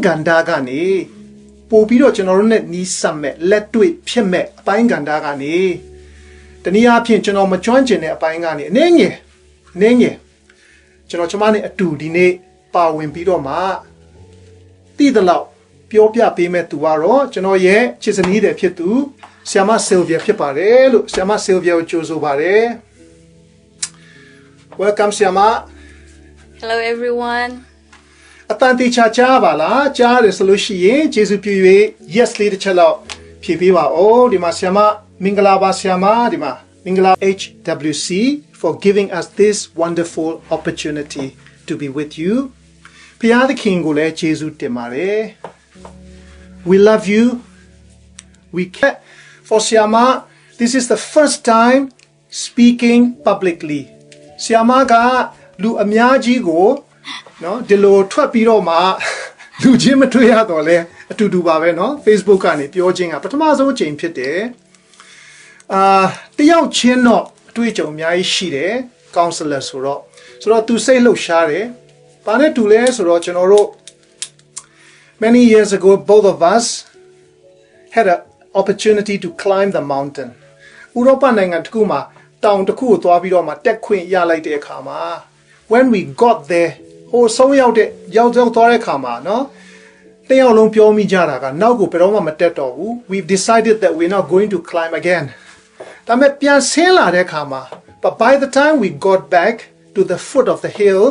Gandagani, Popiro Generonet ni summit, let do it, Pimet, a pine Gandagani, the Nia Pinchano Majonjin a pine Nenye, Genochamani a two, Dine, Pawin Pidoma, Tidalo, Piopia Pime Tuaro, Genoye, Chisanide Pietu, Siama Silvia Pipare, Siama Silvia Josubare. Welcome, Siama. Hello, everyone. Atanti Chacha Bala, Jar is Lucia, Jesu Pue, yes, Lady Chalo, Pipiwa, oh, Dima Siama, Mingalaba Siama, Dima, Mingala HWC, for giving us this wonderful opportunity to be with you. Pia the Kingule, Jesu Demare. We love you. We care for Siama. This is the first time speaking publicly. Siama ga lu amyaji go no dilo twat pi do ma lu chin ma twet ya to le atutu ba be no Facebook ကနေပြောချင်းကပထမဆုံးအချိန်ဖြစ်တယ်တယောက်ချင်းတော့အတွေ့အကြုံအများကြီးရှိတယ် Counsellor ဆိုတော့သူစိတ်လှုပ်ရှားတယ်ဘာနဲ့တူလဲဆိုတော့ကျွန်တော်တို့ many years ago both of us had an opportunity to climb the mountain ဥရောပနိုင်ငံတစ်ခုမှာတောင်တစ်ခုကိုသွားပြီးတော့မှတက်ခွင့်ရလိုက်တဲ့အခါမှာ when we got there ဟိုဆုံးရောက်သွားတဲ့အခါမှာနော်တယောက်လုံးပြောမိကြတာကနောက်ကိုဘယ်တော့မှမတက်တော့ဘူး we've decided that we're not going to climb again ဒါပေမဲ့ပြန်ဆင်းလာတဲ့အခါမှာ but by the time we got back to the foot of the hill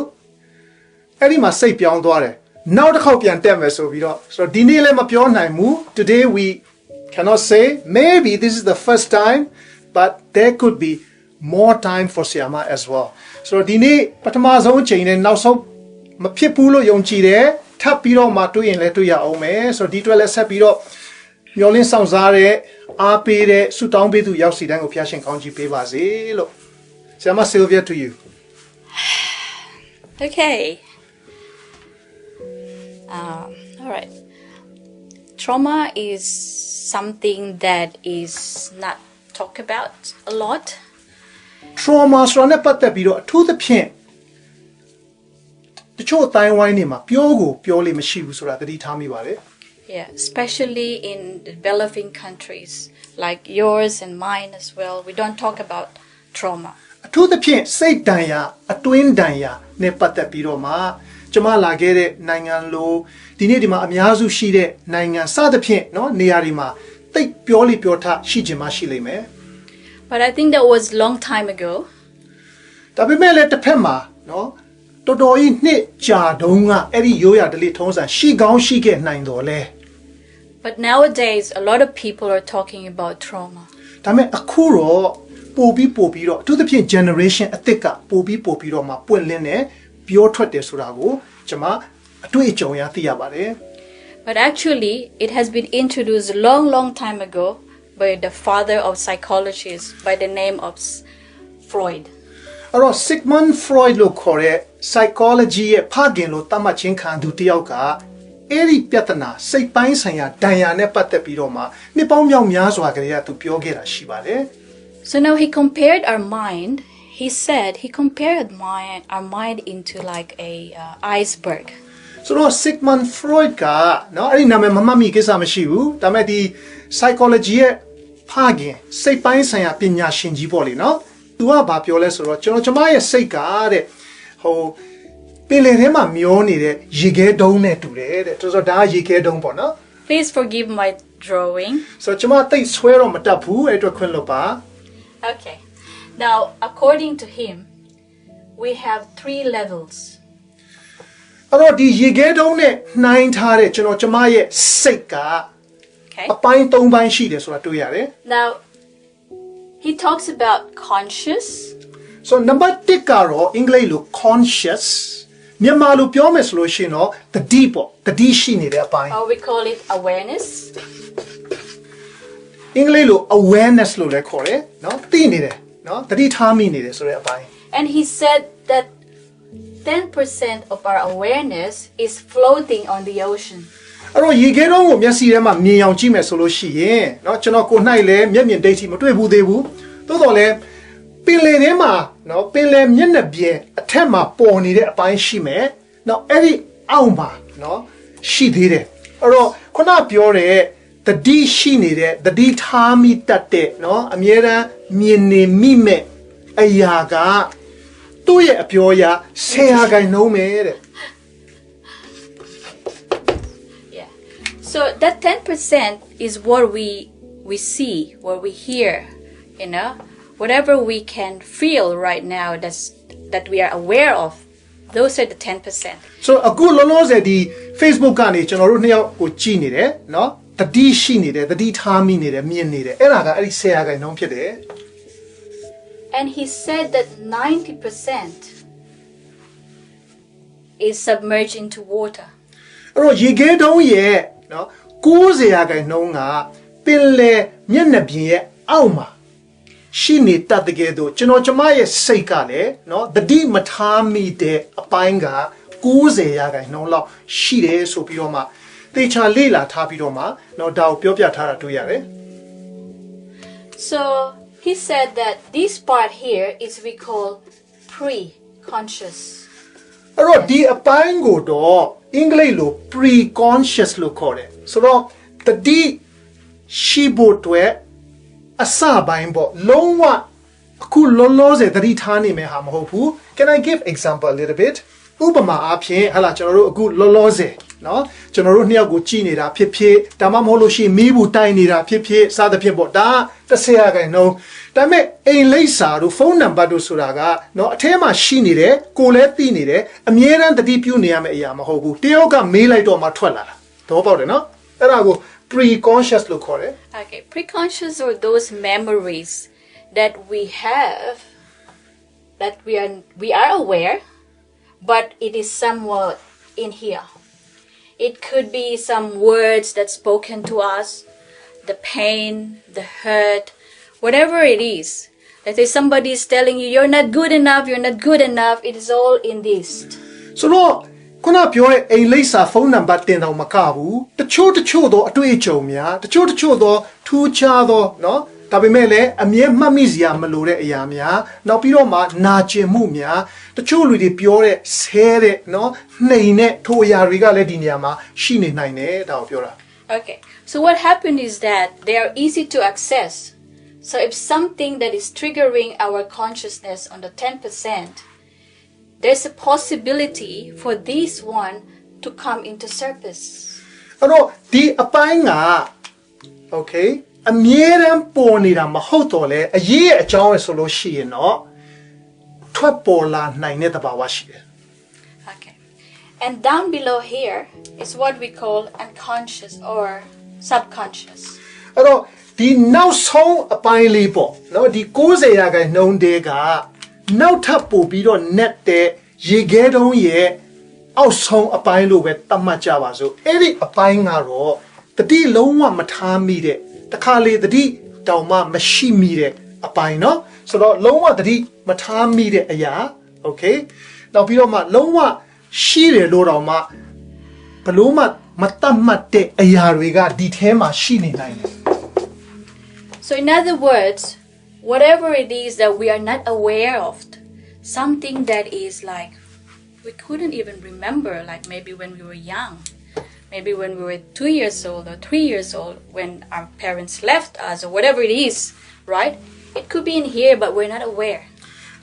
အဲ့ဒီမှာစိတ်ပြောင်းသွားတယ်နောက်တစ်ခေါက်ပြန်တက်မယ်ဆိုပြီးတော့ဆိုတော့ဒီနေ့လည်းမပြောနိုင်ဘူး today we cannot say maybe this is the first time but there could be more time for Siama as well. So dini patama zone chain and now so mapipulo yung chide tapiro matu in letu ya ome. So ditwa let's happy Yolin Samzare apere sutang bidu yausi dang opiashin kanji pevazi lo. Siama Silvia to you. Okay. All right. Trauma is something that is not talked about a lot. Trauma ဆိုတာနဲ့ပတ်သက်ပြီးတော့အထူးသဖြင့်တချို့အတိုင်းဝိုင်းနေမှာပြောလေမရှိဘူးဆိုတာသတိထားမိပါတယ် Yeah, especially in developing countries like yours and mine as well. We don't talk about trauma. အထူးသဖြင့်စိတ်တန်ရာအတွင်းတန်ရာနဲ့ပတ်သက်ပြီးတော့မှကျွန်မလာခဲ့တဲ့နိုင်ငံလိုဒီနေ့ဒီမှာအများစုရှိတဲ့နိုင်ငံစသဖြင့်เนาะနေရာတွေမှာတိတ်ပြောလေပြောထရှိခြင်းမရှိလိမ့်မယ် But I think that was a long time ago. ဒါပေမဲ့လည်းတစ်ဖက်မှာเนาะတော်တော်ကြီးနှစ်ကြာတုန်းကအဲ့ဒီရိုးရာဓလေ့ထုံးစံရှိကောင်းရှိခဲ့နိုင်တော်လဲ But nowadays a lot of people are talking about trauma. ဒါပေမဲ့အခုတော့ပို့ပြီးတော့အထူးသဖြင့် generation အသစ်ကပို့ပြီးတော့မှပွင့်လင်းနေပြောထွက်တယ်ဆိုတာကိုကျွန်မအတွေ့အကြုံရသိရပါတယ် But actually it has been introduced a long time ago by the father of psychologists by the name of Freud. အဲ့တော့ Sigmund Freud လို့ခေါ်တဲ့ psychology ရဲ့ဖခင်လို့သတ်မှတ်ခြင်းခံသူတစ်ယောက်ကအဲ့ဒီပြဿနာစိတ်ပိုင်းဆိုင်ရာဒဏ်ရာနဲ့ပတ်သက်ပြီးတော့မှနှစ်ပေါင်းမြောက်များစွာကလေးကသူပြောခဲ့တာရှိပါတယ် So now he compared our mind. He said he compared our mind into like a iceberg. ဆိုတော့ Sigmund Freud ကနော်အဲ့ဒီနာမည်မမှတ်မိကိစ္စမရှိဘူးဒါပေမဲ့ဒီ psychology ရဲ့ဖခင်စိတ်ပိုင်းဆိုင်ရာပညာရှင်ကြီးပေါ့လေနော်သူကဘာပြောလဲဆိုတော့ကျွန်မရဲ့စိတ်ကတဲ့ဟိုပင်လယ်ထဲမှာမျောနေတဲ့ရေခဲတုံးနဲ့တူတယ်တဲ့ဆိုတော့ဒါကရေခဲတုံးပေါ့နော် Please forgive my drawing. ဆိုတော့ကျွန်မတိတ်ဆွဲတော့မတတ်ဘူးအဲ့အတွက်ခွင့်လွှတ်ပါ Okay. Now, according to him, we have 3 levels. အဲ့တော့ဒီရေခဲတုံးနဲ့နှိုင်းထားတဲ့ကျွန်မရဲ့စိတ်က Okay. အပိုင်း3ပိုင်းရှိတယ်ဆိုတာတွေ့ရတယ် Now, he talks about conscious. So number 1ကတော့အင်္ဂလိပ်လို conscious မြန်မာလိုပြောမယ်ဆိုလို့ရှိရင်တော့ the deep ပေါ့ the deep ရှိနေတဲ့အပိုင်း Or we call it awareness. အင်္ဂလိပ်လို awareness လို့လည်းခေါ်တယ်နော်သိနေတယ်နော်သတိထားမိနေတယ်ဆိုတဲ့အပိုင်း And he said that 10% of our awareness is floating on the ocean. အဲ့တော့ရေခဲတုံးကိုမျက်စိထဲမှာမြင်အောင်ကြည့်မယ်ဆိုလို့ရှိရင်เนาะကျွန်တော်ကိုယ်၌လည်းမျက်မြင်ဒိဋ္ဌိမတွေ့ဘူးသေးဘူးသို့တော်လည်းပင်လယ်ထဲမှာเนาะပင်လယ်မျက်နှာပြင်အထက်မှာပေါ်နေတဲ့အပိုင်းရှိမယ်เนาะအဲ့ဒီအောက်မှာเนาะ ရှိသေးတယ်အဲ့တော့ခုနပြောတဲ့တတိရှိနေတဲ့တတိထားမိတတ်တဲ့เนาะအမြဲတမ်းမြင်နေမိမဲ့အရာကသူ့ရဲ့အပြောအရ10%နှုန်းပဲတဲ့ Yeah. So that 10% is what we see, what we hear, you know, whatever we can feel right now that we are aware of. Those are the 10%. So အခုလောလောဆယ်ဒီ Facebook ကနေကျွန်တော်တို့နှစ်ယောက်ကိုကြည့်နေတယ်เนาะတတိရှိနေတယ်တတိထားမိနေတယ်မြင်နေတယ်အဲ့ဒါကအဲ့ဒီ10%နှုန်းဖြစ်တယ် And he said that 90% is submerged into water. အဲ့တော့ရေခဲတုံးရဲ့เนาะ90%နှုန်းကပင်လယ်မျက်နှာပြင်ရဲ့အောက်မှာရှိနေတတ်တဲ့ကဲတော့ကျွန်တော်ကျမရဲ့စိတ်ကလည်းเนาะတတိမထားမိတဲ့အပိုင်းက90%နှုန်းလောက်ရှိတယ်ဆိုပြီးတော့မှတေချာလေ့လာထားပြီးတော့မှเนาะဒါကိုပြောပြထားတာတွေ့ရတယ် So he said that this part here is we call pre-conscious. အဲ့တော့ဒီအပိုင်းကိုတော့အင်္ဂလိပ်လို pre-conscious လို့ခေါ်တယ်ဆိုတော့တတိရှိဖို့အတွက်အစပိုင်းပေါ့လုံးဝအခုလုံးလုံးစေတတိထားနေမယ်ဟာမဟုတ်ဘူး Can I give example a little bit ဥပမာအားဖြင့်ဟာလာကျွန်တော်တို့အခုလုံးလုံးစေเนาะကျွန်တော်တို့နှစ်ယောက်ကိုကြည်နေတာဖြစ်ဖြစ်ဒါမှမဟုတ်လို့ရှိရင်မီးဘူးတိုင်နေတာဖြစ်ဖြစ်စသဖြင့်ပေါ့ဒါ30%နှုန်းဒါပေမဲ့အိမ်လိပ်စာတို့ဖုန်းနံပါတ်တို့ဆိုတာကเนาะအထဲမှာရှိနေတယ်ကိုယ်လည်းသိနေတယ်အမြဲတမ်းတတိပြုနေရမယ့်အရာမဟုတ်ဘူးတယောက်ကမေးလိုက်တော့မှထွက်လာတာတော့ပေါ့တယ်เนาะအဲ့ဒါကို pre-conscious လို့ခေါ်တယ် Okay, pre-conscious are those memories that we have that we are aware, but it is somewhat in here. It could be some words that's spoken to us, the pain, the hurt, whatever it is. Let's say somebody is telling you, you're not good enough, you're not good enough. It is all in this. So,ခုနပြောရဲ့အိမ်လိပ်စာဖုန်းနံပါတ်တင်တော့မကဘူးတချို့တော့အတွေ့အကြုံများတချို့တော့ထူးခြားသောเนาะဒါပေမဲ့လည်းအမြဲမှတ်မိစရာမလိုတဲ့အရာများနောက်ပြီးတော့မှနာကျင်မှုများတချို့လူတွေပြောတဲ့ဆဲတဲ့เนาะနှိမ်တဲ့ထိုအရာတွေကလည်းဒီနေရာမှာရှိနေနိုင်တယ်ဒါကိုပြောတာ Okay, so what happened is that they are easy to access. So if something that is triggering our consciousness on the 10%, there's a possibility for this one to come into surface. အဲ့တော့ဒီအပိုင်းက okay အမြဲတမ်းပေါ်နေတာမဟုတ်တော့လေအရေးရဲ့အကြောင်းပဲဆိုလို့ရှိရင်တော့ထွက်ပေါ်လာနိုင်တဲ့သဘာဝရှိတယ် Okay. And down below here is what we call unconscious or subconscious. အဲ့တော့ဒီနောက်ဆုံးအပိုင်းလေးပေါ့နော်ဒီ90%နှုန်းတဲကနောက်ထပ်ပို့ပြီးတော့ net တဲ့ရေခဲတုံးရဲ့အောက်ဆုံးအပိုင်းလို့ပဲသတ်မှတ်ကြပါစို့အဲ့ဒီအပိုင်းကတော့တတိလုံးဝမထားမိတဲ့တခါလေတတိတောင်မှမရှိမိတဲ့အပိုင်းเนาะဆိုတော့လုံးဝတတိမထားမိတဲ့အရာ okay နောက်ပြီးတော့မှလုံးဝရှိတယ်လို့တောင်မှဘလို့မှမတတ်မှတ်တဲ့အရာတွေကဒီထဲမှာရှိနေနိုင်တယ် So in other words, whatever it is that we are not aware of, something that is like we couldn't even remember, like maybe when we were young, maybe when we were 2 years old or 3 years old, when our parents left us or whatever it is, right? It could be in here, but we're not aware.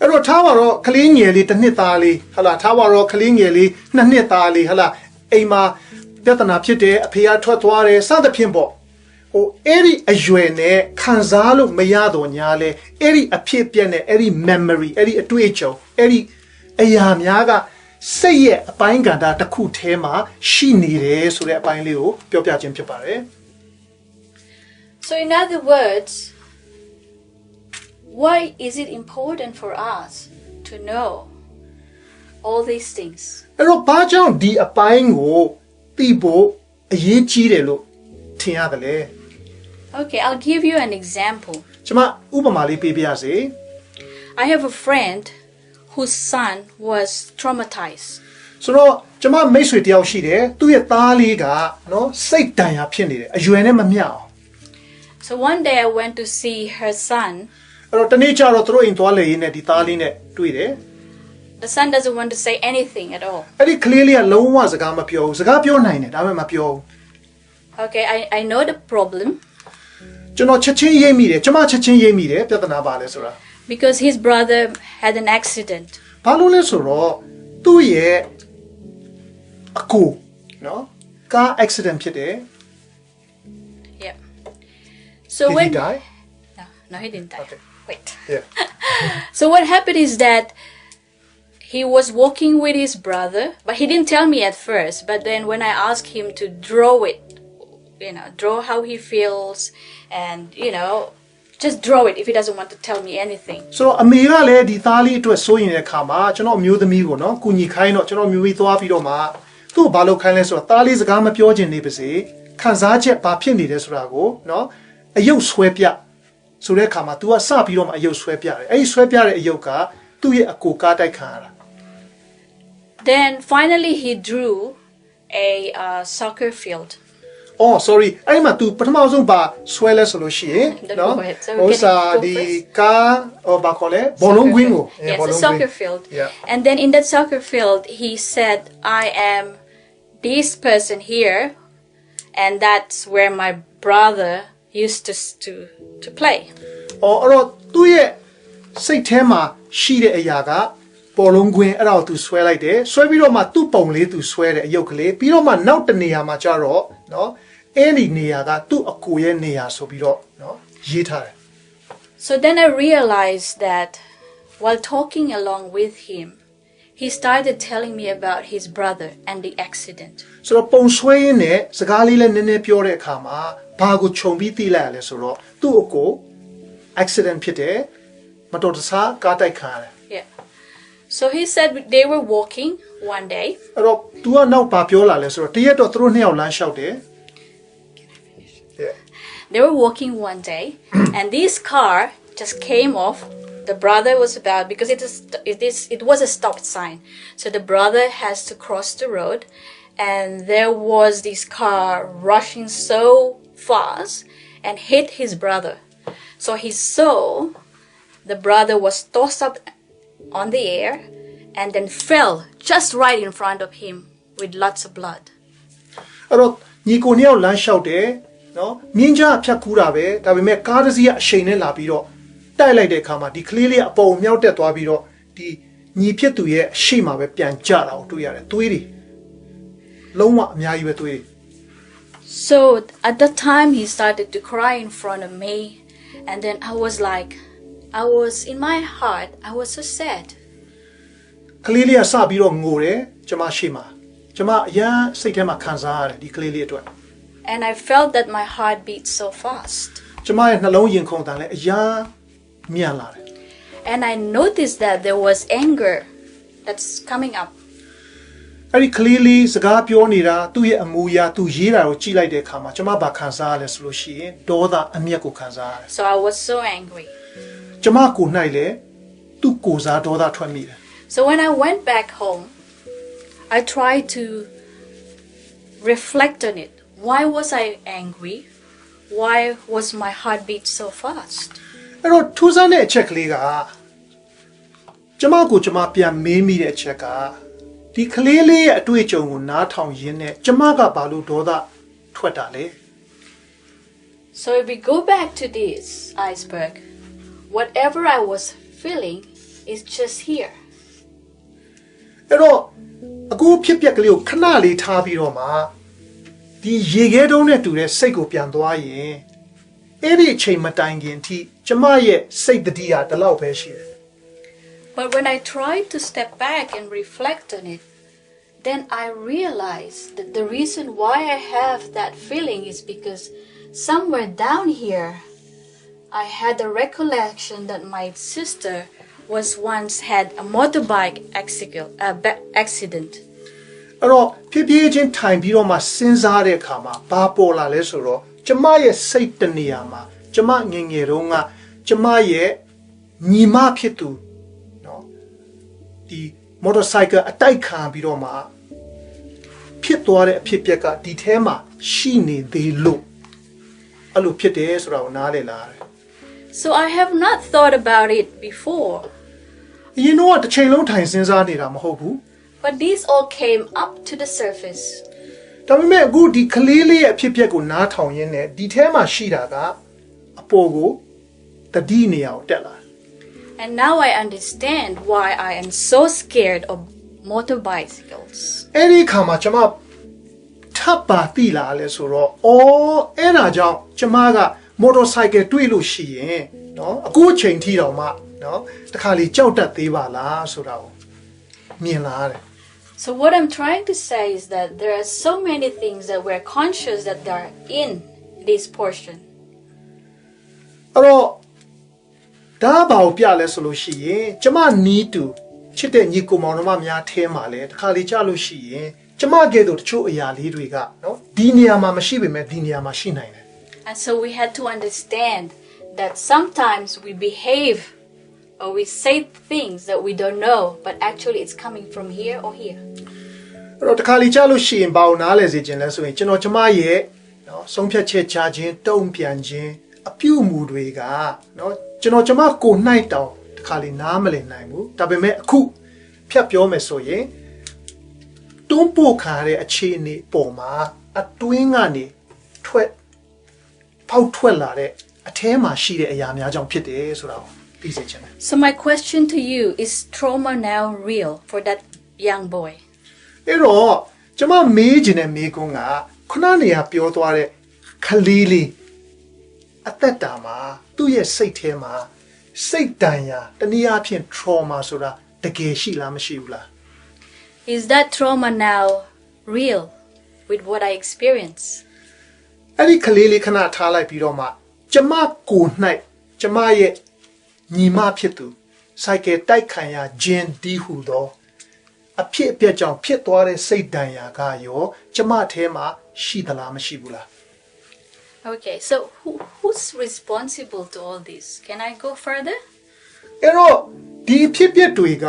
အဲ့တော့ထားပါတော့ကလေးငယ်လေးတစ်နှစ်သားလေးဟလာထားပါတော့ကလေးငယ်လေးနှစ်နှစ်သားလေးဟလာအိမ်မှာပြဿနာဖြစ်တယ်အဖေကထွက်သွားတယ်စသဖြင့်ပေါ့ဟိုအဲ့ဒီအရွယ်နဲ့ခံစားလို့မရတော့ညာလဲအဲ့ဒီအဖြစ်ပြက်နဲ့အဲ့ဒီ memory အဲ့ဒီအတွေ့အကြုံအဲ့ဒီအရာများကစိတ်ရဲ့အပိုင်းကဏ္ဍတစ်ခုထဲမှာရှိနေတယ်ဆိုတဲ့အပိုင်းလေးကိုပြောပြခြင်းဖြစ်ပါတယ် So in other words, why is it important for us to know all these things? အဲ့တော့ဘာကြောင့်ဒီအပိုင်းကိုသိဖို့အရေးကြီးတယ်လို့ထင်ရတယ်လဲ Okay, I'll give you an example. ကျွန်မဥပမာလေးပေးပြရစေ I have a friend whose son was traumatized. ဆိုတော့ကျွန်မမိတ်ဆွေတယောက်ရှိတယ်သူ့ရဲ့သားလေးကနော်စိတ်တန်ရာဖြစ်နေတယ်အရွယ်နဲ့မမျှအောင် So one day I went to see her son. အဲ့တော့တနေ့ကျတော့သူတို့အိမ်သွားလေရင်းနဲ့ဒီသားလေးနဲ့တွေ့တယ် The son doesn't want to say anything at all. အဲ့ဒီကလေးလေးကလုံးဝစကားမပြောဘူးစကားပြောနိုင်တယ်ဒါပေမဲ့မပြောဘူး Okay, I know the problem. ကျွန်တော်ချက်ချင်းရိပ်မိတယ်ကျမချက်ချင်းရိပ်မိတယ်ပြဿနာပါလဲဆိုတာ Because his brother had an accident. ဘာလို့လဲဆိုတော့သူ့ရဲ့အကိုနော်ကား accident ဖြစ်တယ် Yeah. So Did when he die? No, he didn't die. Okay. Wait. Yeah. So what happened is that he was walking with his brother, but he didn't tell me at first. But then when I asked him to draw it, draw how he feels, and just draw it if he doesn't want to tell me anything. ဆိုတော့အမေကလည်းဒီသားလေးအတွက်စိုးရင်တဲ့အခါမှာကျွန်တော်အမျိုးသမီးကိုနော်ကုညီခိုင်းတော့ကျွန်တော်မျိုးပြီးသွားပြီးတော့မှသူ့ကိုဘာလုပ်ခိုင်းလဲဆိုတော့သားလေးစကားမပြောချင်နေပါစေခံစားချက်ဘာဖြစ်နေတယ်ဆိုတာကိုနော်အယုတ်ဆွဲပြဆိုတဲ့အခါမှာ तू ကစပြီးတော့မှအယုတ်ဆွဲပြတယ်အဲ့ဒီဆွဲပြတဲ့အယုတ်ကသူ့ရဲ့အကိုကားတိုက်ခံရတာ Then finally he drew a soccer field. Oh sorry အဲ့ဒီမှာ तू ပထမဆုံးပါဆွဲလဲဆိုလို့ရှိရင်နော်ဟိုစာဒီကားဟိုဘာခေါ်လဲဘောလုံးကွင်းကို Yes, a soccer field. Yeah. And then in that soccer field he said I am this person here and that's where my brother used to play. အော်အဲ့တော့သူ့ရဲ့စိတ်ထဲမှာရှိတဲ့အရာကပေါ်လုံးကွင်းအဲ့ဒါကိုသူဆွဲလိုက်တယ်ဆွဲပြီးတော့မှသူ့ပုံလေးသူဆွဲတယ်အယုတ်ကလေးပြီးတော့မှနောက်တနေရာမှာကျတော့နော်အဲ့ဒီနေရာကသူ့အကိုရဲ့နေရာဆိုပြီးတော့နော်ရေးထားတယ် So then I realized that while talking along with him he started telling me about his brother and the accident. ဆိုတော့ပုံဆွဲရင်းနဲ့စကားလေးလည်းနည်းနည်းပြောတဲ့အခါမှာဘာကိုခြုံပြီးသိလိုက်ရလဲဆိုတော့သူ့အကို accident ဖြစ်တယ်မတော်တဆကားတိုက်ခံရတယ် Yeah. So he said they were walking one day. အဲ့တော့ तू ကနောက်ဘာပြောလာလဲဆိုတော့တရက်တော့သူတို့နှစ်ယောက်လမ်းလျှောက်တယ် They were walking one day and this car just came off. The brother was about because it was a stop sign. So the brother has to cross the road and there was this car rushing so fast and hit his brother. So he saw the brother was tossed up on the air and then fell just right in front of him with lots of blood. အဲ့တော့ညီကိုနှစ်ယောက်လမ်းလျှောက်တယ်နော်မြင်းကြားဖြတ်ကူးတာပဲဒါပေမဲ့ကားတစ်စီးကအရှိန်နဲ့လာပြီးတော့တိုက်လိုက်တဲ့အခါမှာဒီကလေးလေးအပေါ်မြောက်တက်သွားပြီးတော့ဒီညီဖြစ်သူရဲ့အရှိမပဲပြန်ကျတာကိုတွေ့ရတယ်သွေးတွေလုံးဝအများကြီးပဲသွေးတွေ So at that time he started to cry in front of me and then I was in my heart I was so sad. ကလေးလေးကစပြီးတော့ငိုတယ်ကျမရှိမှာကျမအရင်စိတ်ထဲမှာခံစားရတယ်ဒီကလေးလေးအတွက် And I felt that my heart beat so fast. ကျမရဲ့နှလုံးရင်ခုန်တန်လည်းအရင်မြန်လာတယ် And I noticed that there was anger that's coming up. အဲ့ဒီကလေးလေးစကားပြောနေတာသူ့ရဲ့အမူအရာသူရေးတာကိုကြည့်လိုက်တဲ့အခါမှာကျမဘာခံစားရလဲဆိုလို့ရှိရင်ဒေါသအမျက်ကိုခံစားရတယ် So I was so angry. ကျမကို၌လည်းသူ့ကိုယ်စားဒေါသထွက်မိတယ် So when I went back home I tried to reflect on it. Why was I angry? Why was my heart beat so fast? အဲ့တော့ထူးဆန်းတဲ့အချက်ကလေးကကျမကိုကျမပြန်မေးမိတဲ့အချက်ကဒီကလေးလေးရဲ့အတွေ့အကြုံကိုနားထောင်ရင်းနဲ့ကျမကဘာလို့ဒေါသထွက်တာလဲ So if we go back to this iceberg, whatever I was feeling is just here. အဲ့တော့အခုဖြစ်ပျက်ကလေးကိုခဏလေးထားပြီးတော့မှဒီရေခဲတုံးနဲ့တူတဲ့စိတ်ကိုပြန်သွားရင်အဲ့ဒီအချိန်မတိုင်ခင်အထိကျမရဲ့စိတ်တတိယတလောက်ပဲရှိတယ် But when I tried to step back and reflect on it, then I realized that the reason why I have that feeling is because somewhere down here, I had a recollection that my sister was once had a motorbike accident. အဲ့တော့ဖြည်းဖြည်းချင်းထိုင်ပြီးတော့မှစဉ်းစားတဲ့အခါမှာဘာပေါ်လာလဲဆိုတော့ကျမရဲ့စိတ်တနေရာမှာကျမငယ်ငယ်တုန်းကကျမရဲ့ညီမဖြစ်သူနော်ဒီမော်တော်ဆိုင်ကယ်အတိုက်ခံပြီးတော့မှဖြစ်သွားတဲ့အဖြစ်အပျက်ကဒီထဲမှာရှိနေသေးလို့အဲ့လိုဖြစ်တယ်ဆိုတာကိုနားလည်လာတယ် So I have not thought about it before. အရင်တော့တစ်ချိန်လုံးထိုင်စဉ်းစားနေတာမဟုတ်ဘူး But these all came up to the surface. ဒါပေမဲ့အခုဒီကလေးလေးရဲ့အဖြစ်အပျက်ကိုနားထောင်ရင်းနဲ့ဒီထဲမှာရှိတာကအပေါ်ကိုတတိနေရာကိုတက်လာ And now I understand why I am so scared of motorbicycles. အဲ့ဒီခါမှာကျွန်မထပ်ပါတိလာလဲဆိုတော့အဲ့ဒါကြောင့်ကျွန်မကမော်တော်ဆိုင်ကယ်တွေ့လို့ရှိရင်နော်အခုအချိန်ထိတော့မှနော်တခါလေကြောက်တတ်သေးပါလားဆိုတာကိုမြင်လာရတယ် So what I'm trying to say is that there are so many things that we're conscious that they are in this portion. အဲ့တော့ဒါဘာကိုပြလဲဆိုလို့ရှိရင်ကျွန်မနီးတူချစ်တဲ့ညီကိုမောင်နှမများထဲမှာလဲတခါလေကြာလို့ရှိရင်ကျွန်မကဲ့သို့တချို့အရာလေးတွေကနော်ဒီနေရာမှာမရှိပေမဲ့ဒီနေရာမှာရှိနိုင်တယ် And so we had to understand that sometimes we behave or we say things that we don't know, but actually it's coming from here or here. အဲ့တော့တခါလေကြာလို့ရှိရင်ဘာကိုနားလဲစေခြင်းလဲဆိုရင်ကျွန်တော်ကျမရဲ့နော်ဆုံးဖြတ်ချက်ချခြင်းတုံ့ပြန်ခြင်းအပြုအမူတွေကနော်ကျွန်တော်ကျမကိုနှိုက်တောင်တခါလေနားမလည်နိုင်ဘူးဒါပေမဲ့အခုဖြတ်ပြောမယ်ဆိုရင်တွန်းပို့ခါတဲ့အခြေအနေပေါ်မှာအတွင်းကနေဖောက်ထွက်လာတဲ့အထဲမှာရှိတဲ့အရာများကြောင့်ဖြစ်တယ်ဆိုတာကိုသိစေချင်တယ် So my question to you, is trauma now real for that young boy? အဲ့တော့ကျမမေးချင်တဲ့မေးခွန်းကခုနနေရာပြောသွားတဲ့ခလေးလေးအသက်တာမှာသူ့ရဲ့စိတ်ထဲမှာစိတ်တန်ရာတနည်းအားဖြင့် trauma ဆိုတာတကယ်ရှိလားမရှိဘူးလား Is that trauma now real with what I experience? အဲ့ဒီခလေးလေးခဏထားလိုက်ပြီးတော့မှကျမကို၌ကျမရဲ့ညီမဖြစ်သူစိုက်ကယ်တိုက်ခံရခြင်းဒီဟုသောအဖြစ်အပျက်ကြောင့်ဖြစ်သွားတဲ့စိတ်တန်ရာကရောကျမထဲမှာရှိသလားမရှိဘူးလား Okay, so who's responsible to all this? Can I go further? အဲ့တော့ဒီအဖြစ်အပျက်တွေက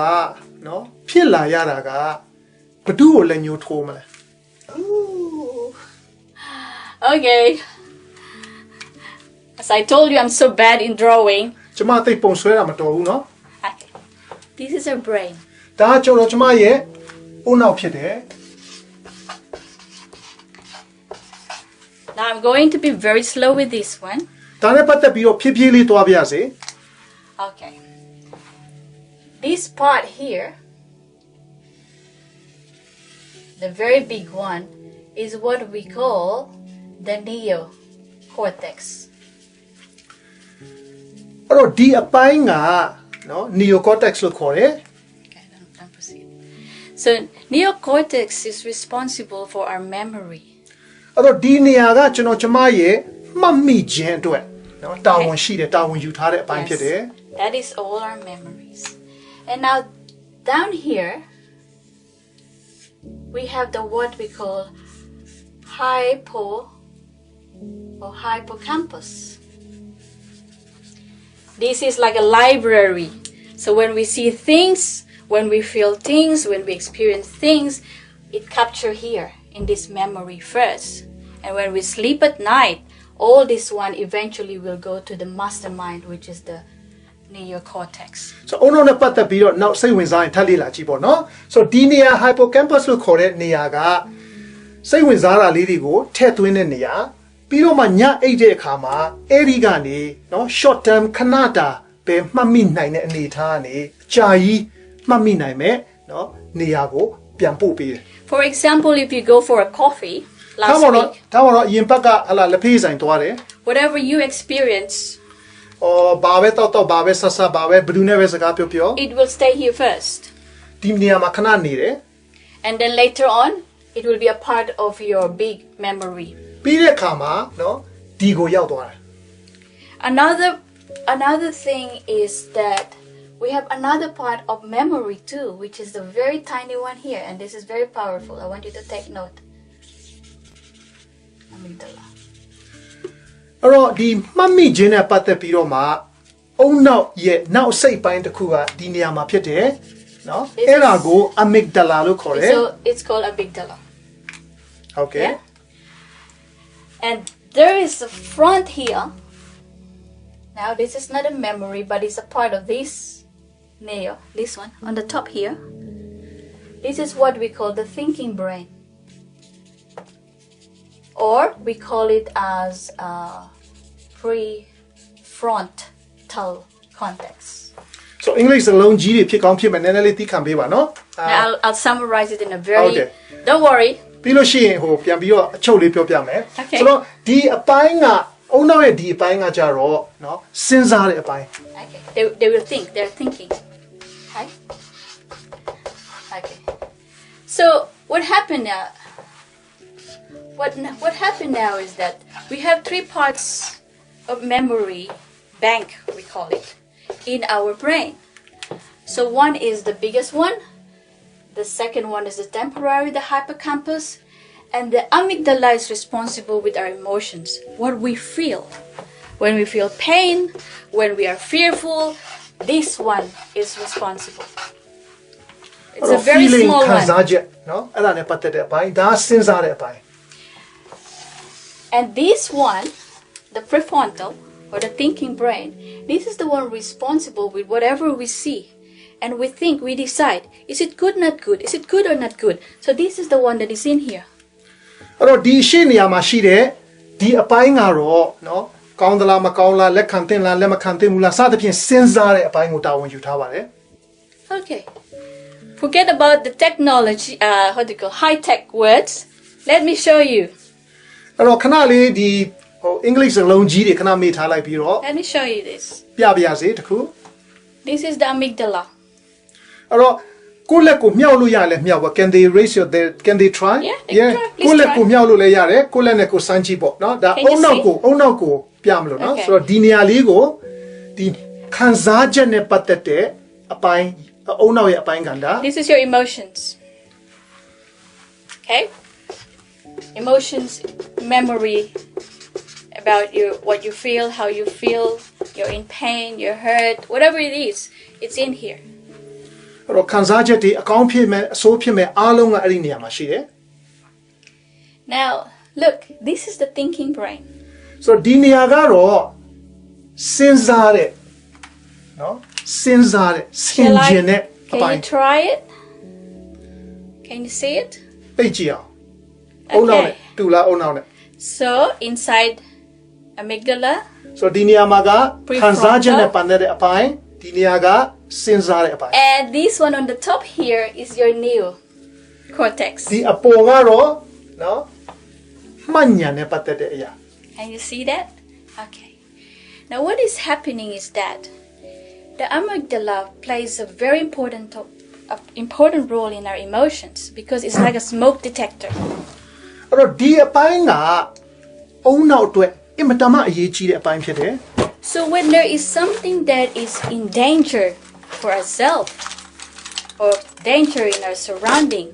နော်ဖြစ်လာရတာကဘသူ့ကိုလည်းညှိုးထိုးမလဲ Ooh. Okay. As I told you, I'm so bad in drawing. ကျမသိပုံဆွဲတာမတော်ဘူးနော် Okay. This is her brain. ဒါကကျွန်တော်ကျမရဲ့ဦးနောက်ဖြစ်တယ် Now I'm going to be very slow with this one. ဒါနဲ့ပတ်သက်ပြီးတော့ဖြည်းဖြည်းလေးသွားပြရစေ Okay. This part here, the very big one, is what we call the neocortex. အဲ့တော့ဒီအပိုင်းကနော် neocortex လို့ခေါ်တယ် Okay, don't proceed. So neocortex is responsible for our memory. အဲ့တော့ဒီနေရာကကျွန်တော်ကျမရဲ့မှတ်မိခြင်းအတွက်နော်တာဝန်ရှိတယ်တာဝန်ယူထားတဲ့အပိုင်းဖြစ်တယ် That is all our memories. And now down here we have the what we call hippocampus. This is like a library. So when we see things, when we feel things, when we experience things, it captures here in this memory first. And when we sleep at night, all this one eventually will go to the mastermind, which is the neocortex. so အုံနောက်နဲ့ပတ်သက်ပြီးတော့နောက်စိတ်ဝင်စားရင်ထပ်လေ့လာကြည့်ပေါ့နော် so ဒီနေရာ hippocampus လို့ခေါ်တဲ့နေရာကစိတ်ဝင်စားတာလေးတွေကိုထည့်သွင်းတဲ့နေရာပြီးတော့မှညအိတ်တဲ့အခါမှာအဲ့ဒီကနေနော် short term ခဏတာပဲမှတ်မိနိုင်တဲ့အနေအထားကနေကြာကြီးမှတ်မိနိုင်မဲ့နော်နေရာကိုပြန်ပို့ပေးတယ် For example, if you go for a coffee ဒါ last မှတော့ week, ဒါမှတော့အရင်ဘက်ကဟလာလက်ဖေးဆိုင်သွားတယ် whatever you experience, ဘာပဲတော့ဘာပဲဆက်ဆက်ဘာပဲဘယ်သူနဲ့ပဲစကားပြော it will stay here first. ဒီနေရာမှာခဏနေတယ် And then later on, it will be a part of your big memory. ပြီးတဲ့အခါမှာနော်ဒီကိုရောက်သွားတယ် Another thing is that we have another part of memory too, which is the very tiny one here, and this is very powerful. I want you to take note. Amygdala. အဲ့တော့ဒီမှတ်မိခြင်းနဲ့ပတ်သက်ပြီးတော့မှအုံနောက်ရဲ့နောက်စိတ်ပိုင်းတစ်ခုကဒီနေရာမှာဖြစ်တယ်နော်အဲ့ဒါကို amygdala လို့ခေါ်တယ် So it's called amygdala. okay Yeah? And there is a front here. Now this is not a memory, but it's a part of this neo, this one on the top here. This is what we call the thinking brain, or we call it as prefrontal cortex. So English စလုံးကြီးတွေဖြစ်ကောင်းဖြစ်မယ်နည်းနည်းလေးသိခံပေးပါနော် Now, I'll summarize it in a very. Okay. Don't worry. ပြီးလို့ရှိရင်ဟိုပြန်ပြီးတော့အချုပ်လေးပြောပြမယ် Okay. ဆိုတော့ဒီအပိုင်းကအုံနောက်ရဲ့ဒီအပိုင်းကကြတော့နော်စဉ်းစားတဲ့အပိုင်း Okay. They will think. They're thinking. Okay. Okay. So what happened now? What happened now is that we have 3 parts of memory bank, we call it, in our brain. So one is the biggest one. The second one is the temporary, the hippocampus, and the amygdala is responsible with our emotions, what we feel. When we feel pain, when we are fearful, this one is responsible. It's a very feeling small ခံ one. စားချက်နော်အဲ့ဒါနဲ့ပတ်သက်တဲ့အပိုင်းဒါစဉ်းစားတဲ့အပိုင်း And this one, the prefrontal or the thinking brain, this is the one responsible with whatever we see. And we think, we decide, is it good, not good? Is it good or not good? So this is the one that is in here. အဲ့တော့ဒီရှေ့နေရာမှာရှိတဲ့ဒီအပိုင်းကတော့နော်ကောင်းသလားမကောင်းလားလက်ခံသင့်လားလက်မခံသင့်ဘူးလားစသဖြင့်စဉ်းစားတဲ့အပိုင်းကိုတာဝန်ယူထားပါတယ် Okay. Forget about the technology, what do you call, high-tech words. Let me show you. အဲ့တော့ခဏလေးဒီဟိုအင်္ဂလိပ်စကားလုံးကြီးတွေခဏမေ့ထားလိုက်ပြီးတော့ Let me show you this. ပြပါရစေတခု This is the amygdala. အဲ့တော့ကိုယ့်လက်ကိုမြှောက်လို့ရလဲမြှောက်ပါ Can they raise your can they try Yeah, they can try. Please ကိုယ့်လက် try. ကိုမြှောက်လို့လည်းရတယ်ကိုယ့်လက်နဲ့ကိုယ်စမ်းကြည့်ပေါ့နော်ဒါ Can အုံ you နောက် see? ကိုပြမလို့နော် Okay. ဆိုတော့ဒီနေရာလေးကိုဒီခံစားချက်နဲ့ပတ်သက်တဲ့အပိုင်းအုံနောက်ရဲ့အပိုင်းကဏ္ဍ This is your emotions. Okay? Emotions, memory about what you feel, how you feel, you're in pain, you're hurt, whatever it is, it's in here. အဲ့တော့ခံစားချက်တွေအကောင်းဖြစ်မဲ့အဆိုးဖြစ်မဲ့အားလုံးကအဲ့ဒီနေရာမှာရှိတယ် Now, look, this is the thinking brain. ဆိုတော့ဒီနေရာကတော့စဉ်းစားတဲ့နော်စဉ်းစားတဲ့ဆင်ခြင်တဲ့အပို Can င် you try it? Can you see it? သိကြည့်အောင်အုံနောက်နဲ့တူလားအုံနောက်နဲ့ So, inside amygdala, ဆိုတော့ဒီနေရာမှာကခံစားချက်နဲ့ပတ်သက်တဲ့အပိုင်းဒီနေရာကစဉ်းစားတဲ့အပိုင်း and this one on the top here is your neocortex. ဒီအပေါ်ကတော့နော်မှတ်ဉာဏ်နဲ့ပတ်သက်တဲ့အရာ Can you see that? Okay. Now, what is happening is that the amygdala plays a very important role in our emotions because it's like a smoke detector. အဲ့တော့ဒီအပိုင်းကအုံနောက်အတွက်အင်မတန်မှအရေးကြီးတဲ့အပိုင်းဖြစ်တယ် So when there is something that is in danger for ourselves or danger in our surrounding,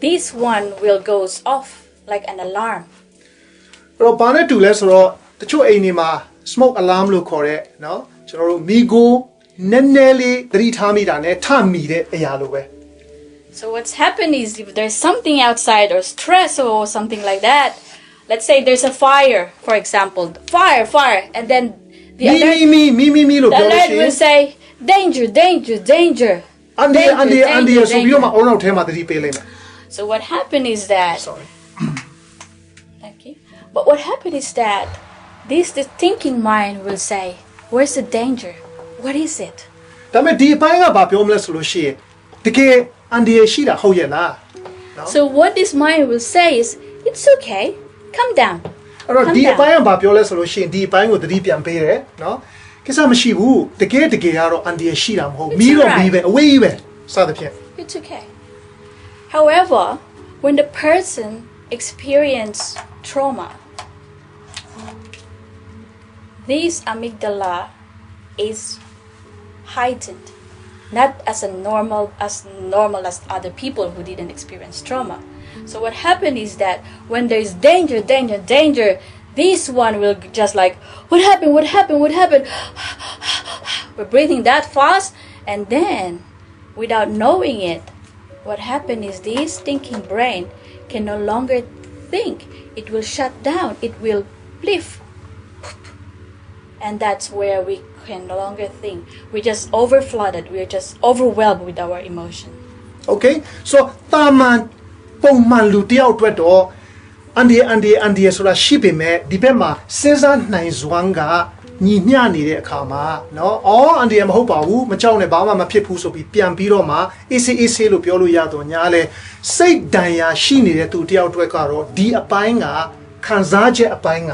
this one will goes off like an alarm. အဲ့တော့ဘာနဲ့တူလဲဆိုတော့တချို့အိမ်တွေမှာ smoke alarm လို့ခေါ်တဲ့နော်ကျွန်တော်တို့မိကိုနည်းနည်းလေးသတိထားမိတာနဲ့ထမိတဲ့အရာလိုပဲ So what's happened is if there's something outside or stress or something like that, let's say there's a fire, for example, fire, and then the alert မီလို့ the ပြောလို့ alert ရှိရင် will say, danger, danger, danger. အန်ဒီဆိုပြီးတော့မှအုံနောက်ထဲမှာသတိပေးလိုက်မယ် So what happened is that, sorry okay, but what happened is that the thinking mind will say, where's the danger? What is it? ဒါပေမဲ့ဒီအပိုင်းကဘာပြောမလဲဆိုလို့ရှိရင်တကယ်အန်ဒီရှိတာဟုတ်ရဲ့လား So what this mind will say is, it's okay, calm down. အဲ့တော့ဒီအပိုင်းကဘာပြောလဲဆိုလို့ရှိရင်ဒီအပိုင်းကိုသတိပြန်ပေးတယ်နော်ကိစ္စမရှိဘူးတကယ်ကတော့အန်ဒီရှိတာမဟုတ်မီးတော့မီးပဲအဝေးကြီးပဲစသဖြင့် It's okay. However, when the person experience trauma, this amygdala is heightened, not as normal as other people who didn't experience trauma. So what happened is that when there is danger, this one will just like, what happened? We're breathing that fast, and then without knowing it, what happened is this thinking brain can no longer think. It will shut down. It will bliff. And that's where we can no longer think. We're just overflooded. We're just overwhelmed with our emotion. Okay so တာမန်ပုံမှန်လူတယောက်အတွက်တော့အန်ဒီဆိုတာရှိပေမဲ့ဒီဘက်မှာစဉ်းစားနိုင်စွမ်းကညီမျှနေတဲ့အခါမှာเนาะအော်အန်ဒီမဟုတ်ပါဘူးမကြောက်နဲ့ဘာမှမဖြစ်ဘူးဆိုပြီးပြန်ပြီးတော့မှအေးဆေးလို့ပြောလို့ရတော့ညာလဲစိတ်ဒဏ်ရာရှိနေတဲ့သူတယောက်အတွက်ကတော့ဒီအပိုင်းကခံစားချက်အပိုင်းက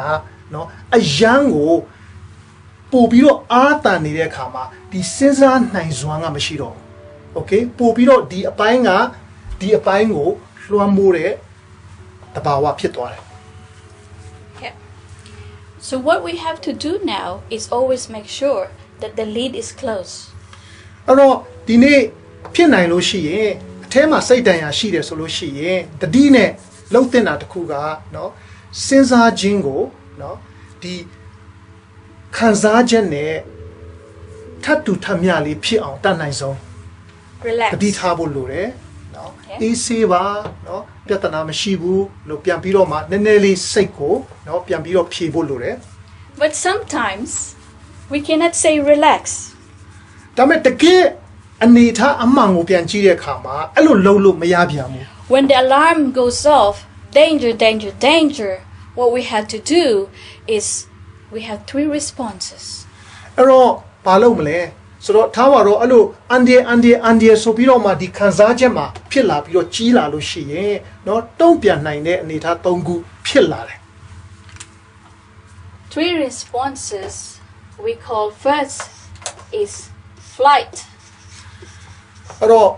เนาะအယမ်းကိုပို့ပြီးတော့အားတန်နေတဲ့အခါမှာဒီစဉ်းစားနိုင်စွမ်းကမရှိတော့โอเคပို့ပြီးတော့ဒီအပိုင်းကိုလွှမ်းမိုးတဲ့တဘာဝဖြစ်သွားတယ် Yeah. So what we have to do now is always make sure that the lid is closed. အဲ့တော့ဒီနေ့ဖြစ်နိုင်လို့ရှိရင်အထဲမှာစိတ်တန်ရာရှိတယ်ဆိုလို့ရှိရင်တတိနဲ့လှုပ်တင်တာတစ်ခုကเนาะစဉ်းစားခြင်းကိုเนาะဒီခံစားချက်နဲ့ထပ်တူထပ်မျှလေးဖြစ်အောင်တတ်နိုင်ဆုံး Relax. တတိထားဖို့လိုတယ်เนาะအေးဆေးပါเนาะပြဿနာမရှိဘူးလို့ပြန်ပြီးတော့မှနည်းနည်းလေးစိတ်ကိုเนาะပြန်ပြီးတော့ဖြေဖို့လိုတယ် But sometimes we cannot say relax. ဒါပေမဲ့တကယ်အနေထားအမှန်ကိုပြန်ကြည့်တဲ့အခါမှာအဲ့လိုလုပ်လို့မရပြန်ဘူး When the alarm goes off, danger, danger, danger, what we have to do is we have 3 responses. အဲ့တော့ဘာလုပ်မလဲဆိုတော့ထားပါတော့အဲ့လိုအန်ဒီဆိုပြီးတော့မှဒီခံစားချက်မှာဖြစ်လာပြီးတော့ကြီးလာလို့ရှိရင်เนาะတုံ့ပြန်နိုင်တဲ့အနေထား3ခုဖြစ်လာတယ် 3 responses we call first is flight. အဲ့တော့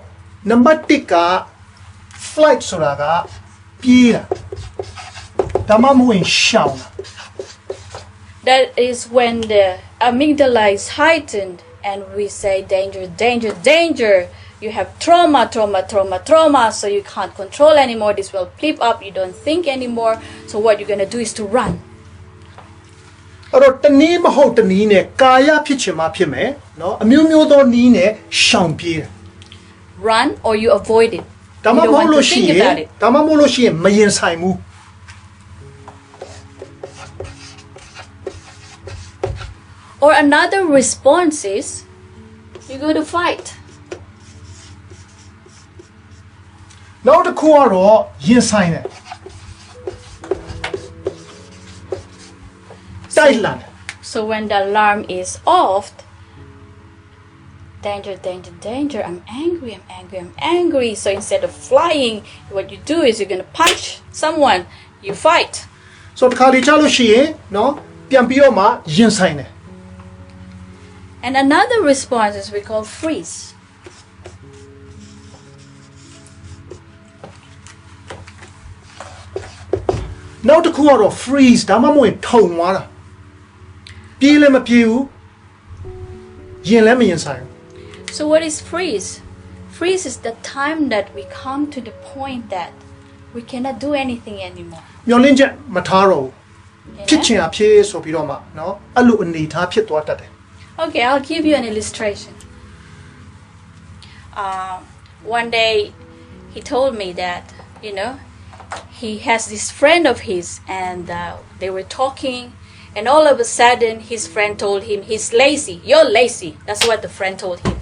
နံပါတ်1က flight ဆိုတာကပြေးတာဒါမှမဟုတ်ရှောင်တာ That is when the amygdala is heightened and we say danger, danger, danger. You have trauma, so you can't control anymore. This will flip up. You don't think anymore. So what you're going to do is to run. အဲ့တော့တနည်းမဟုတ်တနည်းနဲ့ကာယဖြစ်ချင်မှဖြစ်မယ်เนาะအမျိုးမျိုးသောနည်းနဲ့ရှောင်ပြေးတယ် Run or you avoid it. ဒါမှမဟုတ်လို့ရှိရင်မရင်ဆိုင်ဘူး Or another response is you go to fight. နောက်တစ်ခုကတော့ရင်ဆိုင်တယ်တိုက်လန် So when the alarm is off, danger, danger, danger, I'm angry. So instead of flying, what you do is you're going to punch someone, you fight. ဆိုတော့တစ်ခါလေကြားလို့ရှိရင်เนาะပြန်ပြီးတော့မှရင်ဆိုင်တယ် And another response is we call freeze. နောက်တစ်ခုကတော့ freeze ဒါမှမဟုတ်ထုံသွားတာပြေးလည်းမပြေးဘူးရင်လည်းမရင်ဆိုင်ဘူး So what is freeze? Freeze is the time that we come to the point that we cannot do anything anymore. မျောလင်းချက်မထားတော့ဘူး Yeah. ဖြစ်ချင်တာဖြစ်ဆိုပြီးတော့မှเนาะအဲ့လိုအနေထားဖြစ်သွားတတ်တယ် Okay, I'll give you an illustration. One day he told me that, he has this friend of his and they were talking and all of a sudden his friend told him he's lazy. You're lazy. That's what the friend told him.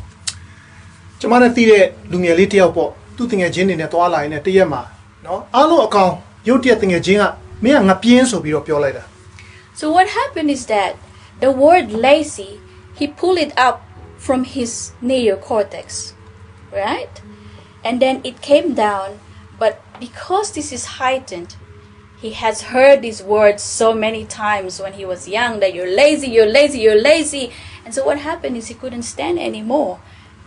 ကျွန်မနဲ့တည်တဲ့လူငယ်လေးတယောက်ပေါ့သူ့တငယ်ချင်းတွေနဲ့တွားလာရင်တရက်မှာเนาะအားလုံးအကောင်ရုတ်တရက်တငယ်ချင်းကမင်းကငပြင်းဆိုပြီးတော့ပြောလိုက်တာ So what happened is that the word lazy, he pulled it up from his neocortex, right? And then it came down, but because this is heightened, he has heard these words so many times when he was young that you're lazy, you're lazy, you're lazy. And so what happened is he couldn't stand anymore.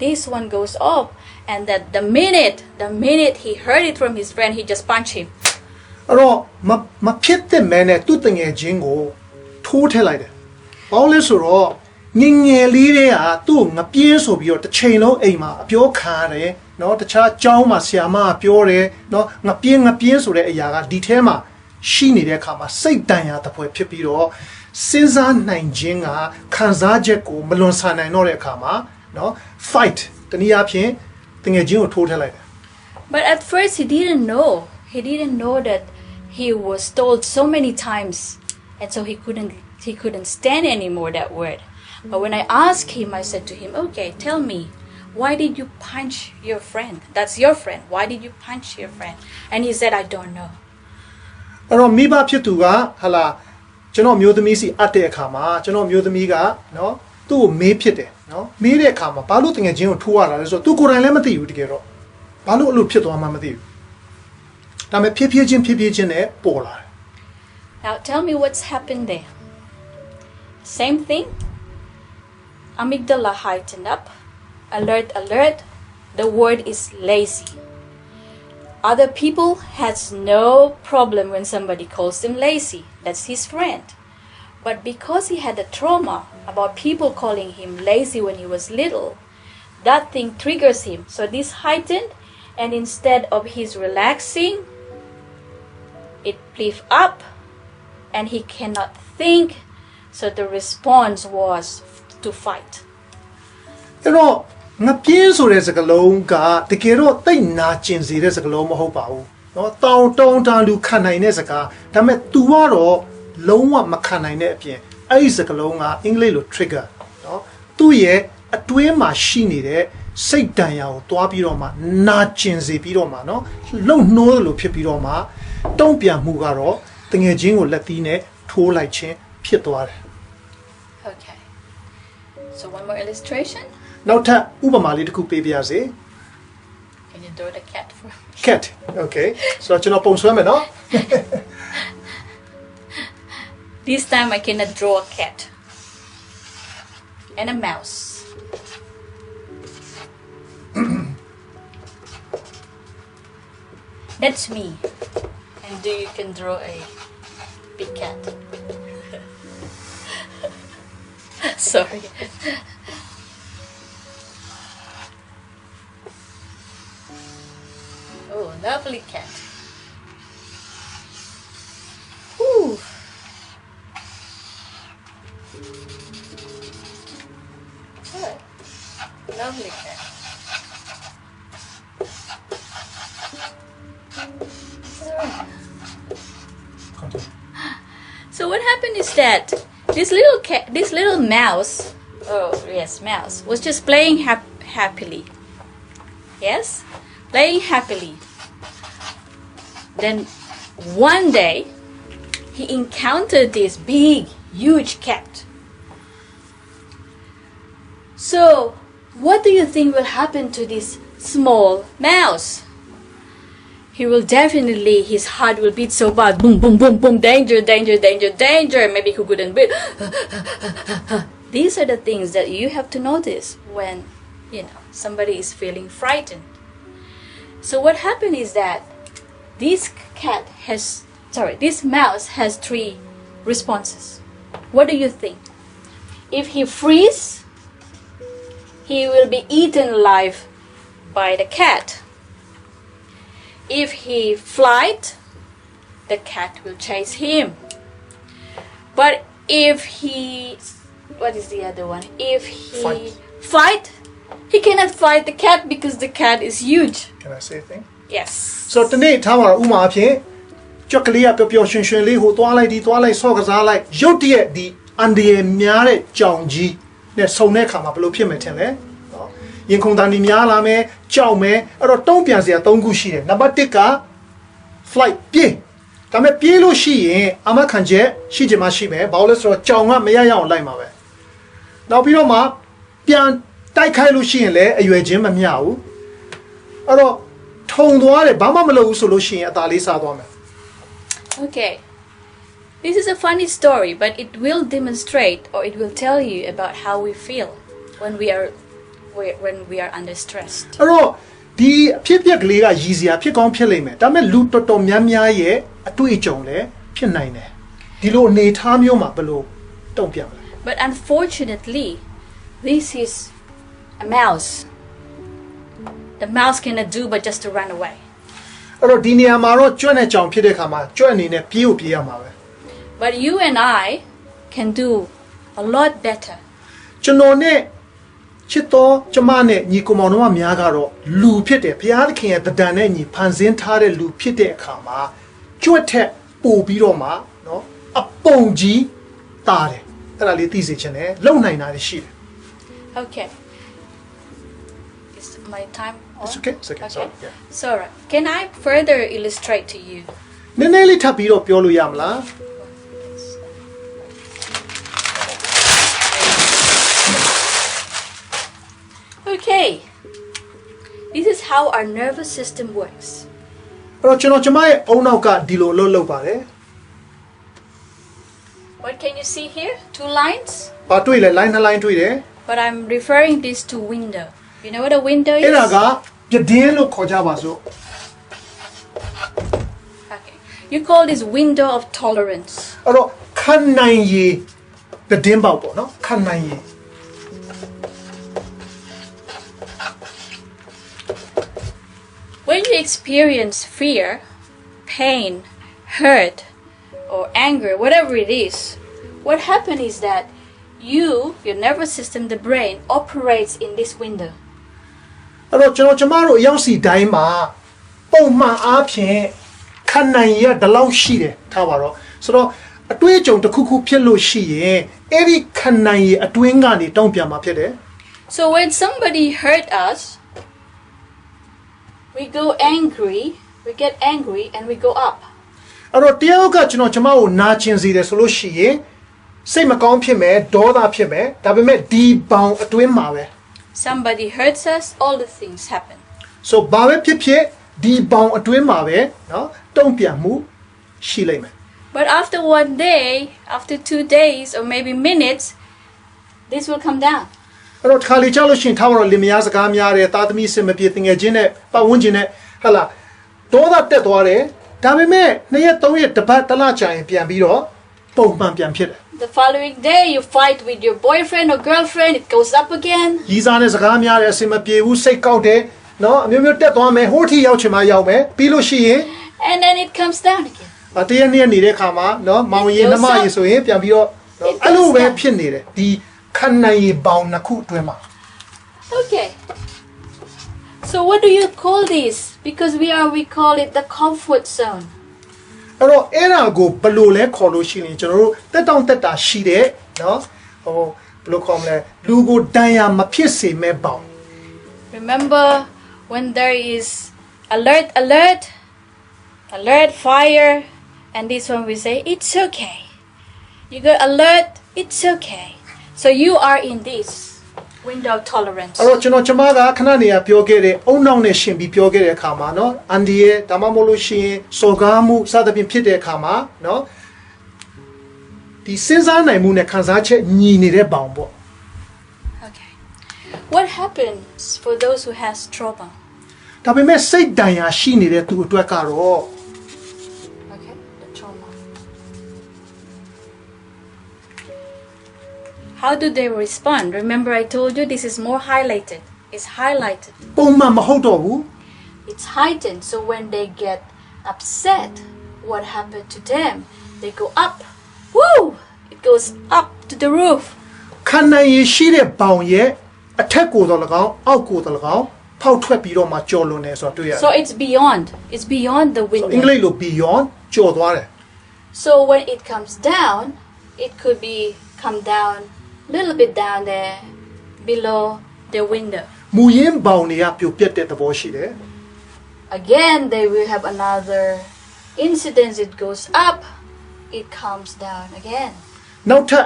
This one goes up, and that the minute he heard it from his friend, he just punched him. အဲ့တော့မဖြစ်တဲ့မဲနဲ့သူ့တငယ်ချင်းကိုထိုးထည့်လိုက်တယ်။ဘာလို့လဲဆိုတော့ငငယ်လေးတွေကသူ့ငပြင်းဆိုပြီးတော့တစ်ချိန်လုံးအိမ်မှာအပြောခံရတယ်။နော်တခြားကျောင်းမှာဆရာမကပြောတယ်နော်ငပြင်းဆိုတဲ့အရာကဒီထဲမှာရှိနေတဲ့အခါမှာစိတ်တန်ရာတစ်ဖွဲဖြစ်ပြီးတော့စဉ်းစားနိုင်ခြင်းကခံစားချက်ကိုမလွန်ဆန်နိုင်တော့တဲ့အခါမှာနော် fight တနည်းအားဖြင့်တငယ်ချင်းကိုထိုးထည့်လိုက်တယ် But at first he didn't know. He didn't know that he was told so many times, and so he couldn't He couldn't stand anymore that word. But when I asked him, I said to him, okay, tell me, why did you punch your friend? That's your friend. Why did you punch your friend? And he said, I don't know. အဲ့တော့မိဘဖြစ်သူကဟာလာကျွန်တော်မျိုးသမီးစီအပ်တဲ့အခါမှာကျွန်တော်မျိုးသမီးကနော်သူ့ကိုမေးဖြစ်တယ်နော်မေးတဲ့အခါမှာဘာလို့တကယ်ချင်းကိုထိုးရတာလဲဆိုတော့သူကိုယ်တိုင်လည်းမသိဘူးတကယ်တော့ဘာလို့အဲ့လိုဖြစ်သွားမှမသိဘူးဒါပေမဲ့ဖြည်းဖြည်းချင်းနဲ့ပေါ်လာတယ် Now tell me what's happened there. Same thing. Amygdala heightened up. Alert. The word is lazy. Other people has no problem when somebody calls them lazy. That's his friend. But because he had a trauma about people calling him lazy when he was little, that thing triggers him. So this heightened, and instead of his relaxing, it blew up, and he cannot think. So the response was to fight. အဲ့တော့ငပြင်းဆိုတဲ့စကားလုံးကတကယ်တော့တိတ်နာကျင်စေတဲ့စကားလုံးမဟုတ်ပါဘူးเนาะတောင်းတုံးတာလူခံနိုင်တဲ့စကားဒါပေမဲ့ तू ကတော့လုံးဝမခံနိုင်တဲ့အပြင်အဲ့ဒီစကားလုံးကအင်္ဂလိပ်လို trigger เนาะသူ့ရဲ့အတွင်းမှာရှိနေတဲ့စိတ်တန်ရာကိုတွားပြီးတော့မှနာကျင်စေပြီးတော့မှเนาะလုံနှိုးလို့ဖြစ်ပြီးတော့မှတုံ့ပြန်မှုကတော့တငယ်ချင်းကိုလက်သီးနဲ့ထိုးလိုက်ခြင်းဖြစ်သွားတယ် Okay. So one more illustration. နောက်ထပ်ဥပမာလေးတစ်ခုပေးပြရစေ Can you draw the cat for me? cat okay ဆိုတော့ကျွန်တော်ပုံဆွဲမယ်နော် This time I cannot draw a cat and a mouse. That's me. And you can draw a big cat. Sorry. Oh, lovely cat. Ooh. Good. Lovely cat. So what happened is that this little mouse, mouse, was just playing happily. Yes, playing happily. Then one day, he encountered this big, huge cat. So, what do you think will happen to this small mouse? He will definitely, his heart will beat so bad. Boom, boom, boom, boom. Danger, danger, danger, danger. Maybe he couldn't breathe. These are the things that you have to notice when, somebody is feeling frightened. So what happened is that this mouse has 3 responses. What do you think? If he freeze, he will be eaten alive by the cat. If he flight, the cat will chase him. But if he, what is the other one? If he fight, he cannot fight the cat because the cat is huge. Can I say a thing? Yes. So တနေ့ထားမှာဥမာအဖြစ်ကြွက်ကလေးကပျော်ပျော်ရွှင်ရွှင်လေးဟိုသွားလိုက်ဒီသွားလိုက်ဆော့ကစားလိုက်ရုတ်တရက်ဒီအန်ဒီရများတဲ့ကြောင်ကြီးနဲ့ဆုံတဲ့အခါမှာဘယ်လိုဖြစ်မယ်ထင်လဲနော်ရင်ခုန်တန်ဒီများလာမယ်ကြောက်မယ်အဲ့တော့တုံးပြန်စရာ3ခုရှိတယ်နံပါတ်1က flight ပြေးဒါပေမဲ့ပြေးလို့ရှိရင်အမခံချက်ရှိချင်မှရှိမယ်ဘာလို့လဲဆိုတော့ကြောင်ကမရရအောင်လိုက်မှာပဲနောက်ပြီးတော့မှပြန်တိုက်ခိုက်လို့ရှိရင်လည်းအရွယ်ချင်းမမျှဘူးအဲ့တော့ထုံသွားတယ်ဘာမှမလုပ်ဘူးဆိုလို့ရှိရင်အသာလေးစားသွားမယ် Okay. This is a funny story, but it will demonstrate or it will tell you about how we feel when we are under stress. အဲ့တော့ဒီအဖြစ်ပြက်ကလေးကရည်စရာဖြစ်ကောင်းဖြစ်လိမ့်မယ်ဒါပေမဲ့လူတော်တော်များများရဲ့အတွေ့အကြုံလည်းဖြစ်နိုင်တယ်ဒီလိုအနေထားမျိုးမှာဘယ်လိုတုံ့ပြန်မလဲ But unfortunately, this is a mouse. The mouse cannot do but just to run away. အဲ့တော့ဒီနေရာမှာတော့ကြွက်နဲ့ကြောင်ဖြစ်တဲ့အခါမှာကြွက်အနေနဲ့ပြေးဖို့ပြေးရမှာပဲ But you and I can do a lot better. ကျွန်တော်နဲ့ချစ်တော်ကျမနဲ့ညီကောင်မောင်တို့ကများကတော့လူဖြစ်တယ်ဘုရားသခင်ရဲ့တဒံနဲ့ညီဖန်ဆင်းထားတဲ့လူဖြစ်တဲ့အခါမှာကြွက်ထက်ပို့ပြီးတော့မှเนาะအပုံကြီး တာတယ်အဲ့ဒါလေးသိစေချင်တယ်လုံနိုင်တာရှိတယ် Okay. Is my time on? It's okay. Sorry. Yeah. Sorry. Can I further illustrate to you? နည်းနည်းလေးထပ်ပြီးတော့ပြောလို့ရမလား Okay. This is how our nervous system works. အဲ့တော့ကျွန်တော်ကျမရဲ့အုံနောက်ကဒီလိုလုပ်ပါတယ် What can you see here? Two lines? ဘာတွေ့လဲ line နှစ် line တွေ့တယ် But I'm referring this to window. You know what a window is? အဲ့ဒါကပြတင်းလို့ခေါ်ကြပါစို့ Okay. You call this window of tolerance. အဲ့တော့ခံနိုင်ရည်ပြတင်းပေါက်ပေါ့နော်ခံနိုင်ရည် When you experience fear, pain, hurt, or anger, whatever it is, what happens is that your nervous system, the brain, operates in this window. အဲ့တော့ကျွန်တော်ကျမတို့အရောက်စီတိုင်းမှာပုံမှန်အားဖြင့်ခံနိုင်ရတဲ့လောက်ရှိတယ်ထားပါတော့ဆိုတော့အတွေးအကြုံတစ်ခုခုဖြစ်လို့ရှိရင်အဲ့ဒီခံနိုင်ရအတွင်းကနေတောင်းပြန်มาဖြစ်တယ် So when somebody hurt us, we get angry and we go up. အဲ့တော့တယောက်ကကျွန်တော်ကျမကိုနာကျင်စေတယ်ဆိုလို့ရှိရင်စိတ်မကောင်းဖြစ်မယ်ဒေါသဖြစ်မယ်ဒါပေမဲ့ဒီဘောင်အတွင်းမှာပဲ Somebody hurts us, all the things happen. so ဘာပဲဖြစ်ဖြစ်ဒီဘောင်အတွင်းမှာပဲเนาะတုံ့ပြန်မှုရှိလိမ့်မယ် But after one day, after 2 days, or maybe minutes, this will come down. အဲ့တော့တစ်ခါလေကြောက်လို့ရှိရင်ထားပါတော့လင်မယားစကားများတယ်သားသမီးစင်မပြေတငယ်ချင်းနဲ့ပတ်ဝန်းကျင်နဲ့ဟာလာဒေါသတက်သွားတယ်ဒါပေမဲ့2ရက်3ရက်တစ်ပတ်တစ်လကြာရင်ပြန်ပြီးတော့ပုံမှန်ပြန်ဖြစ်တယ် The following day, you fight with your boyfriend or girlfriend, it goes up again. ရီးစားတဲ့စကားများတယ်အစင်မပြေဘူးစိတ်ကောက်တယ်เนาะအမျိုးမျိုးတက်သွားမယ်ဟိုထိရောက်ချင်မှရောက်မယ်ပြီးလို့ရှိရင် And then it comes down again. တရက်နေ့နေတဲ့ခါမှာเนาะမောင်ရင်နှမရေဆိုရင်ပြန်ပြီးတော့အဲ့လိုပဲဖြစ်နေတယ်ဒီခံနိုင်ရပေါင်နှစ်ခုအတွင်းမှာ Okay. So what do you call this? Because we call it the comfort zone. အဲ့တော့အဲ့ဒါကိုဘယ်လိုလဲခေါ်လို့ရှိရင်ကျွန်တော်တို့တက်တောင့်တက်တာရှိတဲ့เนาะဟိုဘယ်လိုခေါ်မလဲလူကိုတန်ရာမဖြစ်စေမဲ့ပေါင် Remember when there is alert fire, and this one we say it's okay. You go alert, it's okay. So you are in this window of tolerance. အဲ့တော့ကျွန်တော်ကျမကခဏနေရပြောခဲ့တဲ့အုံနောက်နဲ့ရှင်ပြီးပြောခဲ့တဲ့အခါမှာเนาะအန်ဒီရဲ့ဒါမှမဟုတ်လို့ရှိရင်စော်ကားမှုစသဖြင့်ဖြစ်တဲ့အခါမှာเนาะဒီစဉ်းစားနိုင်မှုနဲ့ခံစားချက်ညီနေတဲ့ပေါင်ပေါ့ Okay. What happens for those who has trauma? ဒါပေမဲ့စိတ်တန်ရာရှိနေတဲ့သူအတွက်ကတော့ Okay, the trauma. How do they respond? Remember I told you this is more highlighted. It's highlighted. ပုံမှန်မဟုတ်တော့ဘူး It's heightened. So when they get upset, what happened to them? They go up. Woo! It goes up to the roof. ခံနိုင်ရရှိတဲ့ပေါင်ရဲ့အထက်ကိုတော့၎င်းအောက်ကိုတော့၎င်းဖောက်ထွက်ပြီးတော့မှကြော်လွန်နေဆိုတော့တွေ့ရတယ် So it's beyond. It's beyond the အင်္ဂ window. လိပ်လို beyond ကြော်သွားတယ် So when it comes down, it could be come down a little bit down there below the window. မူရင်းပေါင်တွေကပြိုပြက်တဲ့သဘောရှိတယ် Again, they will have another incident. It goes up, it comes down again. နောက်ထပ်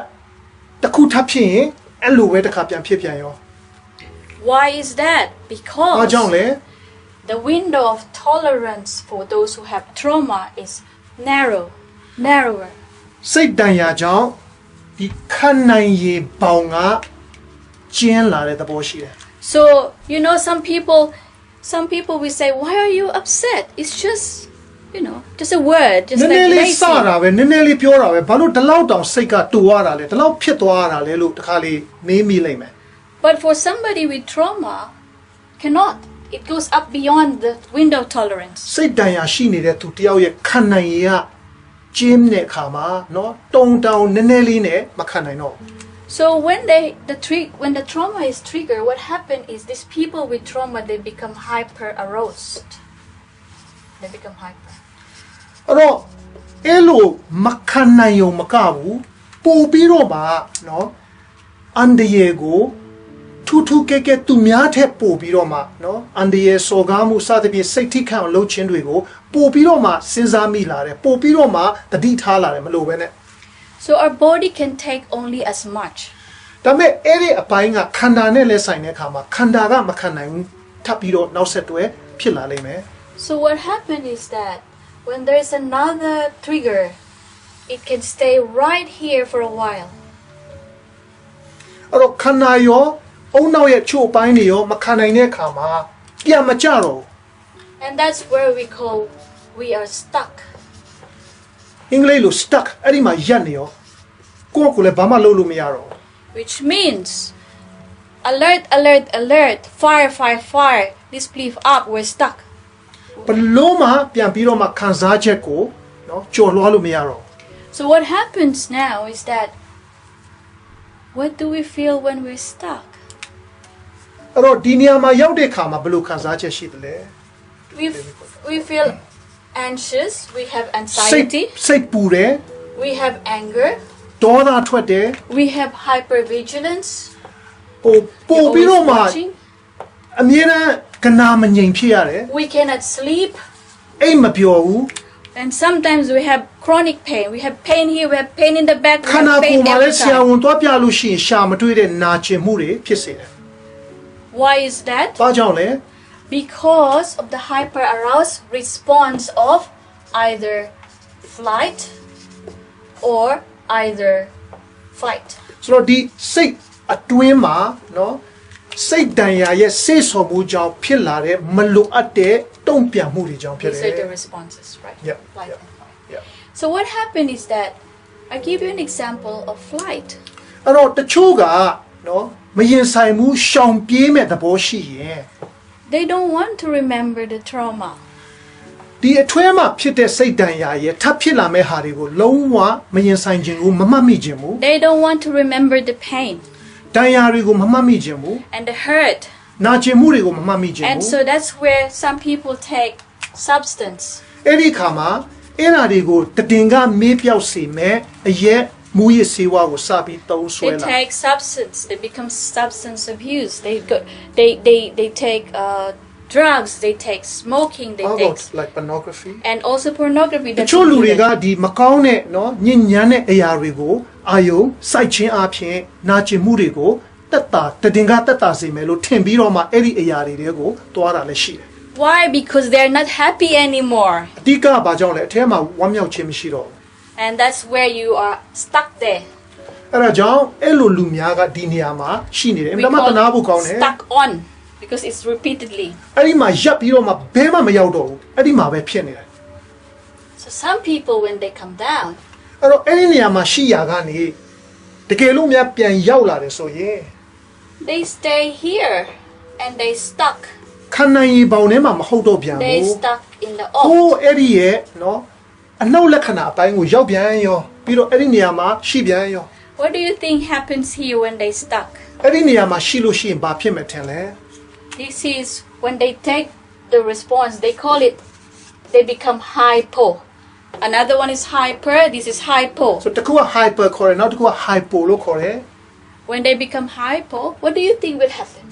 တစ်ခုထပ်ဖြစ်ရင်အဲ့လိုပဲတစ်ခါပြန်ဖြစ်ပြန်ရော Why is that? အား Because ကြောင့်လဲ the window of tolerance for those who have trauma is narrower. စိတ်တန်ရာကြောင့်ဒီခံနိုင်ရပေါင်ကကျင်းလာတဲ့သဘောရှိတယ် So, you know, some people will say, why are you upset? It's just, just a word, just နည်းနည်း like လေးစ lazy. တာပဲနည်းနည်းလေးပြောတာပဲဘာလို့ဒီလောက်တောင်စိတ်ကတူရတာလဲဒီလောက်ဖြစ်သွားရတာလဲလို့တစ်ခါလေးမေးမိလိမ့်မယ် But for somebody with trauma, cannot. It goes up beyond the window of tolerance. စိတ်တန်ရာရှိနေတဲ့သူတယောက်ရဲ့ခံနိုင်ရကျင်းတဲ့အခါမှာเนาะတုံတောင်နည်းနည်းလေးနဲ့မခံနိုင်တော့ So when the trauma is triggered, what happens is these people with trauma, they become hyper aroused. They become hyper. အဲ့တော့အဲ့လိုမခံနိုင်ုံမကဘူး ပို့ပြီးတော့မှနော်အန်ဒီယေကိုထူးထူးကဲကဲသူများထက်ပို့ပြီးတော့မှနော်အန်ဒီယေစော်ကားမှုစသဖြင့်စိတ်ထိခံအောင်လုပ်ခြင်းတွေကိုပို့ပြီးတော့မှစဉ်းစားမိလာတယ်ပို့ပြီးတော့မှတတိထားလာတယ်မလို့ပဲနဲ့ So our body can take only as much. ဒါပေမဲ့အဲ့ဒီအပိုင်းကခန္ဓာနဲ့လည်းဆိုင်တဲ့အခါမှာခန္ဓာကမခံနိုင်ဘူးထပ်ပြီးတော့နောက်ဆက်တွဲဖြစ်လာလိမ့်မယ် So what happened is that when there's another trigger, it can stay right here for a while. အဲ့တော့ခန္ဓာရောအုံနောက်ရဲ့ချို့ပိုင်းတွေရောမခံနိုင်တဲ့အခါမှာပြန်မကြတော့ And that's where we are stuck. အင်္ဂလိပ်လို stuck အဲ့ဒီမှာရပ်နေရောကိုယ့်ကိုယ်လည်းဘာမှလုပ်လို့မရတော့ Which means alert, alert, alert, fire, fire, fire. This belief up, we're stuck. ဘလို့မှပြန်ပြီးတော့မှခံစားချက်ကိုနော်ကြော်လွှားလို့မရတော့ So what happens now is that what do we feel when we're stuck? အဲ့တော့ဒီနေရာမှာရောက်တဲ့အခါမှာဘယ်လိုခံစားချက်ရှိသလဲ We feel anxious, we have anxiety, စိတ်ပူတယ် we have anger, ဒေါသထွက်တယ် we have hypervigilance. ပို့ပြီးတော့မှ Watching. အမြဲတမ်းကနာမငြိမ်ဖြစ်ရတယ် We cannot sleep, အိမ်မပျော်ဘူး and sometimes we have chronic pain. We have pain here, we have pain in the back, we ခန္ဓာ have ကိုယ် pain မှာလ every ည်းဆရာ time. ဝန်သွားပြလို့ရှိရင်ရှာမတွေ့တဲ့နာကျင်မှုတွေဖြစ်စေတယ် Why is that? ။ဘာကြောင့်လဲ Because of the hyper-aroused response of either flight or either fight. ။ဆိုတော့ဒီစိတ်အတွင်းမှာနော်စိတ်တန်ရာရဲ့စိတ်ဆော်မှုကြောင့်ဖြစ်လာတဲ့မလိုအပ်တဲ့တုံ့ပြန်မှုတွေကြောင့်ဖြစ်တ These ယ် are the responses, right? Yeah, Flight yeah. and fight. Yeah. So what happened is that I give you an example of flight. အဲ့တော့တချို့ကနော်မရင်ဆိုင်မှုရှောင်ပြေးမဲ့သဘောရှိရင် They don't want to remember the trauma. ဒီအထွဲမှာဖြစ်တဲ့စိတ်တန်ရာရဲ့ထပ်ဖြစ်လာမဲ့ဟာတွေကိုလုံးဝမရင်ဆိုင်ခြင်းကိုမမှတ်မိခြင်းဘူး They don't want to remember the pain တန်ရာတွေကိုမမှတ်မိခြင်းဘူး and the hurt. နာကျင်မှုတွေကိုမမှတ်မိခြင်း And ဘူး so that's where some people take substance. အဲ့ဒီခါမှာအဲ့ဓာတွေကိုတည်ငါမေးပြောက်စေမဲ့အရက်မူရစေဝါကိုစပြီးသုံးဆွဲ They လာ take substance. They become substance abuse. They take drugs. They take smoking. They How take about like pornography and also pornography. တချို့လူတွေကဒီမကောင်းတဲ့နော်ညဉ့်ညမ်းတဲ့အရာတွေကိုအာယုံစိုက်ခြင်းအပြင်နာကျင်မှုတွေကိုတက်တာတည်ငါတက်တာစေမယ်လို့ထင်ပြီးတော့မှအဲ့ဒီအရာတွေကိုတွားတာလည်းရှိတယ် Why? Because they're not happy anymore. အဓိကဘာကြောင့်လဲအထဲမှာဝမ်းမြောက်ခြင်းမရှိတော့ဘူး And that's where you are stuck there. အဲ့ဒါကြောင့်အဲ့လိုလူများကဒီနေရာမှာရှိနေတယ်အ We မှန်တနာဖို့ကောင်း call တယ် stuck on because it's repeatedly. အဲ့ဒီမှာရပ်ပြီးတော့မှဘဲမှမရောက်တော့ဘူးအဲ့ဒီမှာပဲဖြစ်နေတယ် So some people, when they come down, အဲ့တော့အဲ့ဒီနေရာမှာရှိရာကနေတကယ်လို့များပြန်ရောက်လာတယ်ဆိုရင် they stay here and they stuck. ခံနိုင်ရပေါင်ထဲမှာမဟုတ်တော့ပြန် They ဘူး stuck in the ဟို off. အဲ့ဒီရဲ့နော်အနောက်လက္ခဏာအပိုင်းကိုရောက်ပြန်ရောပြီးတော့အဲ့ဒီနေရာမှာရှိပြန်ရော What do you think happens here when they stuck? အဲ့ဒီနေရာမှာရှိလို့ရှိရင်ဘာဖြစ်မယ်ထင်လဲ This is when they take the response, they call it, they become hypo. Another one is hyper, this is hypo. ဆိုတကူက hyper ခေါ်တယ်နောက်တစ်ခုက hypo လို့ခေါ်တယ် When they become hypo, what do you think will happen?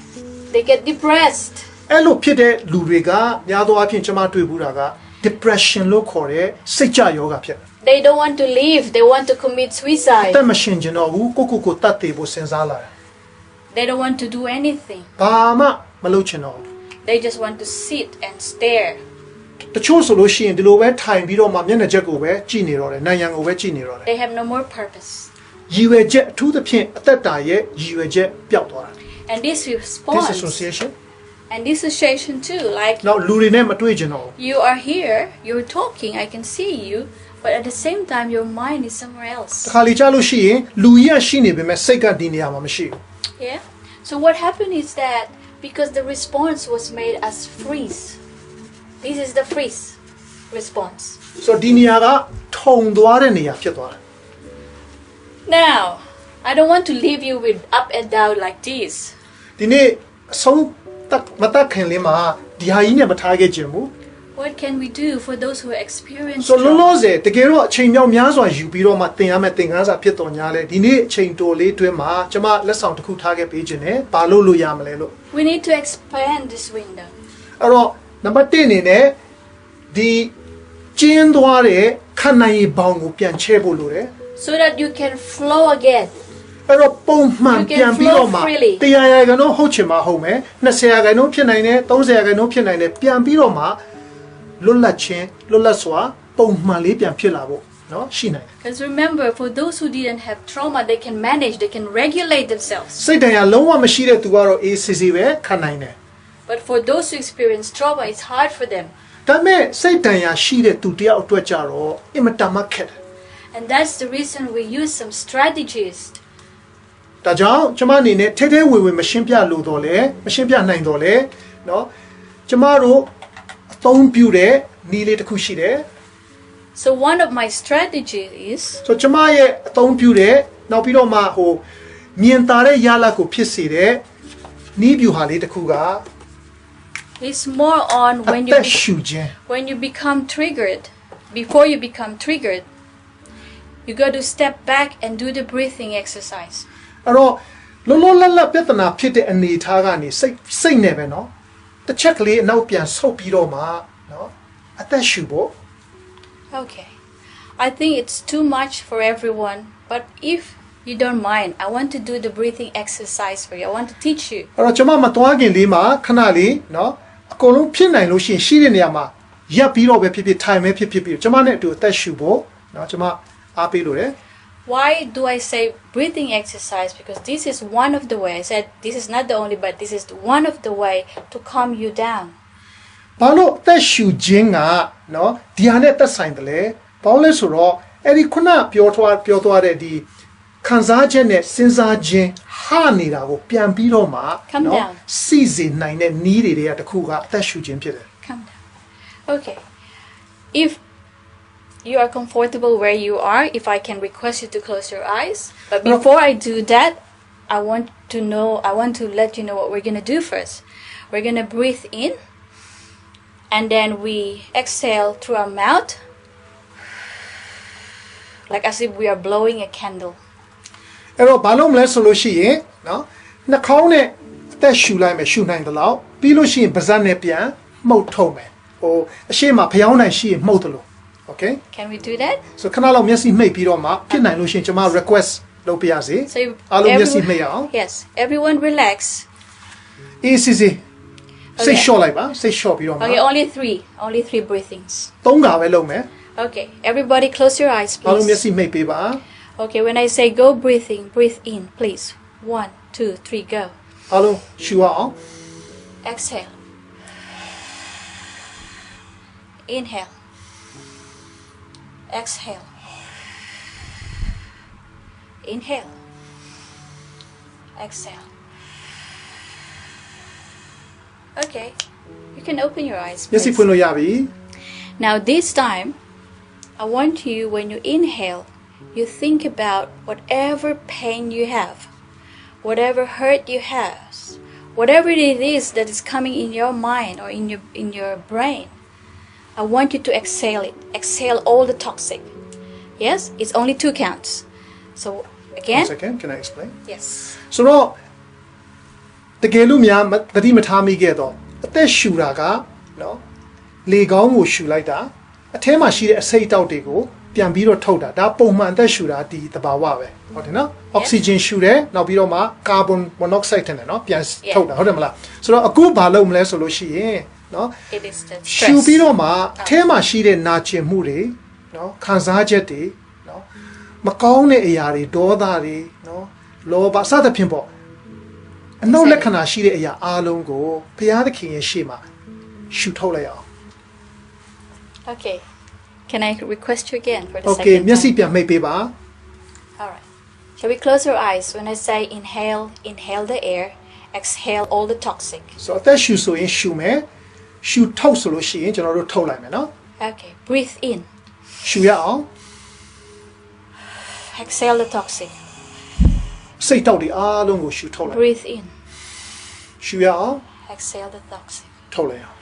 They get depressed. အဲ့လိုဖြစ်တဲ့လူတွေကများသောအားဖြင့်ကျွန်မတွေ့ဘူးတာက depression လို့ခေါ်တဲ့စိတ်ကြယောဂဖြစ်တယ် They don't want to live, they want to commit အ suicide. သက်မရှင်ကျင်တော့ဘူးကိုတတ်သေးဖို့စဉ်းစားလာတယ် They don't want to do anything. ဘာမှမလုပ်ချင်တော့ဘူး They just want to sit and stare. တချို့ဆိုလို့ရှိရင်ဒီလိုပဲထိုင်ပြီးတော့မှမျက်နှာချက်ကိုပဲကြည့်နေတော့တယ်နိုင်ငံကိုပဲကြည့်နေတော့တယ် They have no more purpose. ရည်ရွယ်ချက်အထူးသဖြင့်အသက်တာရဲ့ရည်ရွယ်ချက်ပျောက်သွားတာ And this response, disassociation and dissociation too, like နောက်လူတွေနဲ့မတွေ့ချင်တော့ဘူး you are here, you're talking, I can see you, but at the same time your mind is somewhere တ else. ခါလေကြားလို့ရှိရင်လူကြီးကရှိနေပေမဲ့စိတ်ကဒီနေရာမှာမရှိဘူး Yeah? So what happened is that because the response was made as freeze. This is the freeze response. ဆိုတော့ဒီနေရာကထုံသွားတဲ့နေရာဖြစ်သွားတယ် Now, I don't want to leave you with up and down like this. ဒီနေ့အဆုံးမတက်ခင်လေးမှာဒီဟာကြီးနဲ့မထားခဲ့ခြင်းဘူး What can we do for those who experience So trauma? လောလောဆယ်တကယ်တော့အချိန်မြောက်များစွာယူပြီးတော့မှသင်ရမယ့်သင်ခန်းစာဖြစ်တော်ညာလဲဒီနေ့အချိန်တိုလေးတွင်းမှာကျွန်မလက်ဆောင်တစ်ခုထားခဲ့ပေးခြင်းနဲ့ဘာလို့ရမလဲလို့ We need to expand this window. အဲ့တော့နံပါတ်1အနေနဲ့ဒီကျင်းသွားတဲ့ခန္ဓာရည်ဘောင်ကိုပြန်ချဲဖို့လိုတယ် So that you can flow again. အဲ့တော့ပုံမှန်ပြန်ပြီးတော့မှ100ရာခိုင်နှုန်းဟုတ်ချင်မှဟုတ်မယ်20ရာခိုင်နှုန်းဖြစ်နိုင်တယ်30ရာခိုင်နှုန်းဖြစ်နိုင်တယ်ပြန်ပြီးတော့မှလွတ်လပ်ခြင်းလွတ်လပ်စွာပုံမှန်လေးပြန်ဖြစ်လာဖို့เนาะရှိနိုင်တယ် Because remember, for those who didn't have trauma, they can manage, they can regulate themselves. စိတ်တရားလုံးဝမရှိတဲ့သူကတော့အေးစစ်စစ်ပဲခံနိုင်တယ် But for those who experience trauma, it's hard for them. ဒါပေမဲ့စိတ်တရားရှိတဲ့သူတယောက်အတွက်ကြတော့အင်မတန်မှခက်တယ် And that's the reason we use some strategies. ဒါကြောင့်ကျမအနေနဲ့ထဲထဲဝင်ဝင်မရှင်းပြလို့တော့လေမရှင်းပြနိုင်တော့လေเนาะကျမတို့အသုံးပြုတဲ့နည်းလေးတစ်ခုရှိတယ် So one of my strategies is ဆိုကျမရဲ့အသုံးပြုတဲ့နောက်ပြီးတော့မှဟိုမြင်သာတဲ့ရလဒ်ကိုဖြစ်စေတဲ့နည်းဗျူဟာလေးတစ်ခုက it's more on အသက်ရှူခြင်း when you become triggered. Before you become triggered, you got to step back and do the breathing exercise. အဲ့တော့လောလောလတ်လတ်ပြဿနာဖြစ်တဲ့အနေအထားကနေစိတ်နဲ့ပဲเนาะတစ်ချက်ကလေးအနောက်ပြန်ဆုတ်ပြီးတော့မှเนาะအသက်ရှူဖို့ Okay. I think it's too much for everyone, but if you don't mind, I want to do the breathing exercise for you. I want to teach you. အဲ့တော့ကျွန်မမသွားခင်လေးမှာခဏလေးเนาะအကုန်လုံးဖြစ်နိုင်လို့ရှိတဲ့နေရာမှာရပ်ပြီးတော့ပဲဖြစ်ထိုင်ပဲဖြစ်ကျွန်မနဲ့အတူအသက်ရှူဖို့เนาะကျွန်မအားပေးလို့ရတယ် Why do I say breathing exercise? Because this is one of the way. I said this is not the only, but this is one of the way to calm you down. ဘာလို့အသက်ရှူခြင်းကเนาะဒီဟာနဲ့သက်ဆိုင်တယ်လဲဘာလို့လဲဆိုတော့အဲ့ဒီခုနပြောသွားတဲ့ဒီခံစားချက်နဲ့စဉ်းစားခြင်းဟာနေတာကိုပြန်ပြီးတော့မှเนาะစီစီနိုင်တဲ့နည်းတွေကတခုကအသက်ရှူခြင်းဖြစ်တယ် Calm down. Okay. If you are comfortable where you are, if I can request you to close your eyes. But before I do that, I want to let you know what we're going to do first. We're going to breathe in, and then we exhale through our mouth, like as if we are blowing a candle. အဲ့တော့ဘာလို့မလဲဆိုလို့ရှိရင်เนาะနှာခေါင်းနဲ့အသက်ရှူလိုက်မယ်ရှူနိုင်တယ်လို့ပြီးလို့ရှိရင်ပါးစပ်နဲ့ပြန်မှုတ်ထုတ်မယ်ဟိုအရှိမဖျောင်းနိုင်ရှိရင်မှုတ်တယ်လို့ Okay Can we do that? So ခဏလောက်မျက်စိမှိတ်ပြီးတော့မှဖြစ်နိုင်လို့ရှိရင်ကျွန်မ request လုပ်ပြရစီ So အားလုံးမျက်စိမှိတ်အောင် Yes, everyone relax. Easyစိတ်လျှော့လိုက်ပါစိတ်လျှော့ပြီးတော့မှ Okay, only three breathings. သုံးခါပဲလုပ်မယ် Okay, everybody close your eyes, အားလုံးမျက် please. စိမှိတ်ပေးပါ Okay, when I say go breathing, breathe in, please. 1, 2, 3, go. အားလုံးရှူအောင် Exhale. Inhale. Exhale. Inhale. Exhale. Okay, you can open your eyes, မျက်စိ please. ဖွင့်လို့ရပြီ Now this time, I want you, when you inhale, you think about whatever pain you have, whatever hurt you have, whatever it is that is coming in your mind or in your brain. I want you to exhale it. Exhale all the toxic. Yes, it's only 2 counts. So again. One second, can I explain? Yes. ဆိုတော့တကယ်လို့များသတိမထားမိခဲ့တော့အသက်ရှူတာကနော်လေကောင်းကိုရှူလိုက်တာအထဲမှာရှိတဲ့အဆိပ်အတောက်တွေကိုပြန်ပြီးတော့ထုတ်တာဒါပုံမှန်အသက်ရှူတာဒီသဘာဝပဲဟုတ်တယ်နော်အောက်ဆီဂျင်ရှူတယ်နောက်ပြီးတော့မှကာဗွန်မိုနိုက်ဆိုက်ထင်တယ်နော်ပြန်ထုတ်တာဟုတ်တယ်မလားဆိုတော့အခုဘာလုပ်မလဲဆိုလို့ရှိရင်နော် It is the ရှူ stress. ပြီးတော့မှအထဲမှာရှိတဲ့နာကျင်မှုတွေနော်ခံစားချက်တွေနော်မကောင်းတဲ့အရာတွေဒေါသတွေနော်လောဘစသဖြင့်ပေါ့အနောက်လက္ခဏာရှိတဲ့အရာအားလုံးကိုဘုရားသခင်ရဲ့ရှေ့မှာရှူထုတ်လိုက်အောင် Okay. Can I request you again for the Okay second မျက်စိ time? ပြန်မိတ်ပေးပါ All right. Shall we close our eyes when I say inhale the air, exhale all the toxic. ဆိုတော့အသက်ရှူဆိုရင်ရှူမယ်ရှူထုတ်ဆိုလို့ရှိရင်ကျွန်တော်တို့ထုတ်လိုက်မယ်နော် Okay, breathe in. ရှူရအောင် Exhale the toxic. စိတ်တောက်တွေအားလုံးကိုရှူထုတ်လိုက် Breathe in. ရှူရအောင် Exhale the toxic. ထုတ်လိုက်အောင်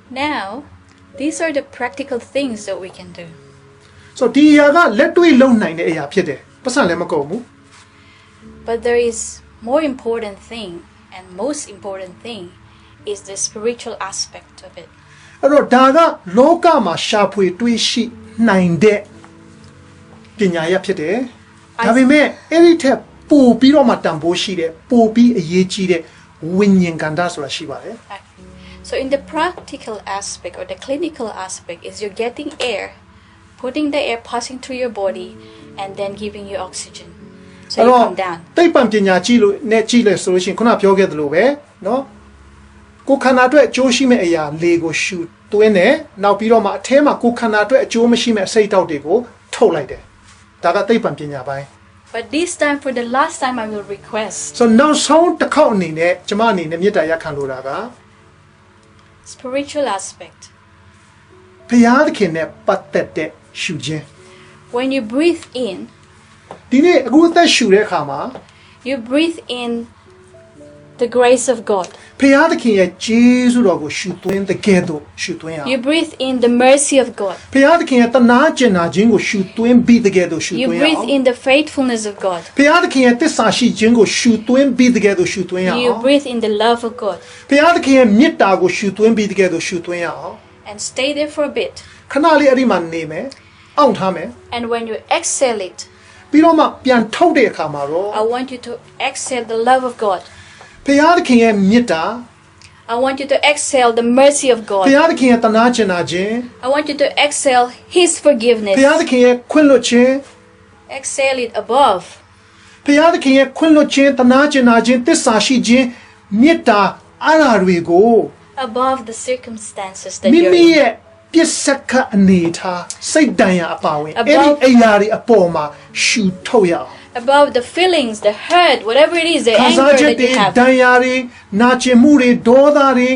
Now, these are the practical things that we can do. So ဒီအရာကလက်တွေ့လုပ်နိုင်တဲ့အရာဖြစ်တယ်ပတ်စံလည်းမကုန်ဘူး But there is more important thing, and most important thing is the spiritual aspect of it. အဲ့တော့ဒါကလောကမှာရှာဖွေတွေးရှိနိုင်တဲ့ပညာရပ်ဖြစ်တယ်ဒါပေမဲ့အဲ့ဒီထက်ပိုပြီးတော့မှတန်ဖိုးရှိတဲ့ပိုပြီးအရေးကြီးတဲ့ဝိညာဉ်ကန္တာဆိုတာရှိပါတယ် So in the practical aspect or the clinical aspect is you're getting air, putting the air passing through your body and then giving you oxygen. So you come down. သိပ္ပံပညာကြည့်လို့နဲ့ကြည့်လဲဆိုလို့ရှိရင်ခုနပြောခဲ့သလိုပဲเนาะကိုခန္ဓာအတွက်အကျိုးရှိမဲ့အရာလေကိုရှူသွင်းတယ်နောက်ပြီးတော့မှအထဲမှာကိုခန္ဓာအတွက်အကျိုးမရှိမဲ့အစိတ်တောက်တွေကိုထုတ်လိုက်တယ်ဒါကသိပ္ပံပညာပိုင်း But this time, for the last time, I will request. So နောက်ဆုံးတစ်ခေါက်အနေနဲ့ကျမအနေနဲ့မေတ္တာရပ်ခံလိုတာက Spiritual aspect. ဘုရားသခင်နဲ့ပတ်သက်တဲ့ရှူခြင်း When you breathe in, ဒီနေ့အခုအသက်ရှူတဲ့အခါမှာ you breathe in the grace of God. ဘုရားသခင်ရဲ့ကျေးဇူးတော်ကိုရှူသွင်းတဲ့ကဲ့သို့ရှူသွင်းရအောင် You breathe in the mercy of God. ဘုရားသခင်ရဲ့တနာကျင်နာခြင်းကိုရှူသွင်းပြီးတဲ့ကဲ့သို့ရှူ You သွင်းရအောင် breathe in the faithfulness of God. ဘုရားသခင်ရဲ့တစ္ဆာရှိခြင်းကိုရှူသွင်းပြီးတဲ့ကဲ့သို့ရှူသွင်းရအောင် You breathe in the love of God. ဘုရားသခင်ရဲ့မေတ္တာကိုရှူသွင်းပြီးတဲ့ကဲ့သို့ရှူသွင်းရအောင် And stay there for a bit. ခဏလေးအဲ့ဒီမှာနေမယ်အောင့်ထားမယ် And when you exhale it, ပြီးတော့မှပြန်ထုတ်တဲ့အခါမှာတော့ I want you to exhale the love of God. ဘုရားသခင်ရဲ့မေတ္တာ I want you to exhale the mercy of ဘု God. ရားသခင်ရဲ့တနာကျင်နာခြင်း I want you to exhale His ဘုရား forgiveness. သခင်ရဲ့ခွင့်လွှတ်ခြင်း Exhale it above. ဘုရားသခင်ရဲ့ခွင့်လွှတ်ခြင်းတနာကျင်နာခြင်းတစ္ဆာရှိခြင်းမေတ္တာအားရာတွေကို Above the circumstances that မိ you're မိ in. ရဲ့ပြစ်စက်ခတ်အနေထားစိတ်တန်ရာအပါဝင် Above- အဲ့ဒီအရာတွေအပေါ်မှာရှူထုတ်ရအောင် Above the feelings, the hurt, whatever it is, the ခံစား anger ချက် that တွေ you have. ဒဏ်ရာတွေနာကျင်မှုတွေဒေါသတွေ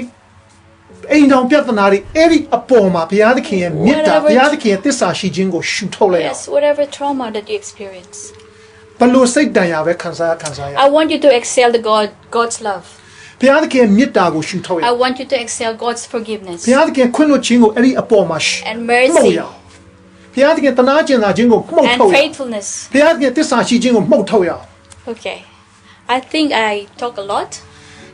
အိမ်တော်ပြဿနာတွေအဲ့ဒီအပေါ်မှာဘုရားသခင်ရဲ့မေတ္တာ Whatever- ဘုရားသခင်ရဲ့တစ္ဆာရှိခြင်းကိုရှူထုတ်လိုက်အောင် Yes, whatever trauma that you experience. ဘလို့စိတ်တန်ရာပဲခံစားရ I want you to exhale God's love. ဘုရားသခင်ရဲ့မေတ္တာကိုရှူထုတ်ရ I want you to exhale God's forgiveness ဘုရားသခင်ခွင့်လွှတ်ခြင်းကိုအဲ့ဒီအပေါ်မှာ and မှုတ် mercy ရအောင်ဘုရားသခင်တနာကျင်နာခြင်းကိုမှုတ် and ထုတ်ရအောင် faithfulness. ဘုရားသခင်တစ္ဆာရှိခြင်းကိုမှုတ်ထုတ်ရအောင် Okay. I think I talk a lot.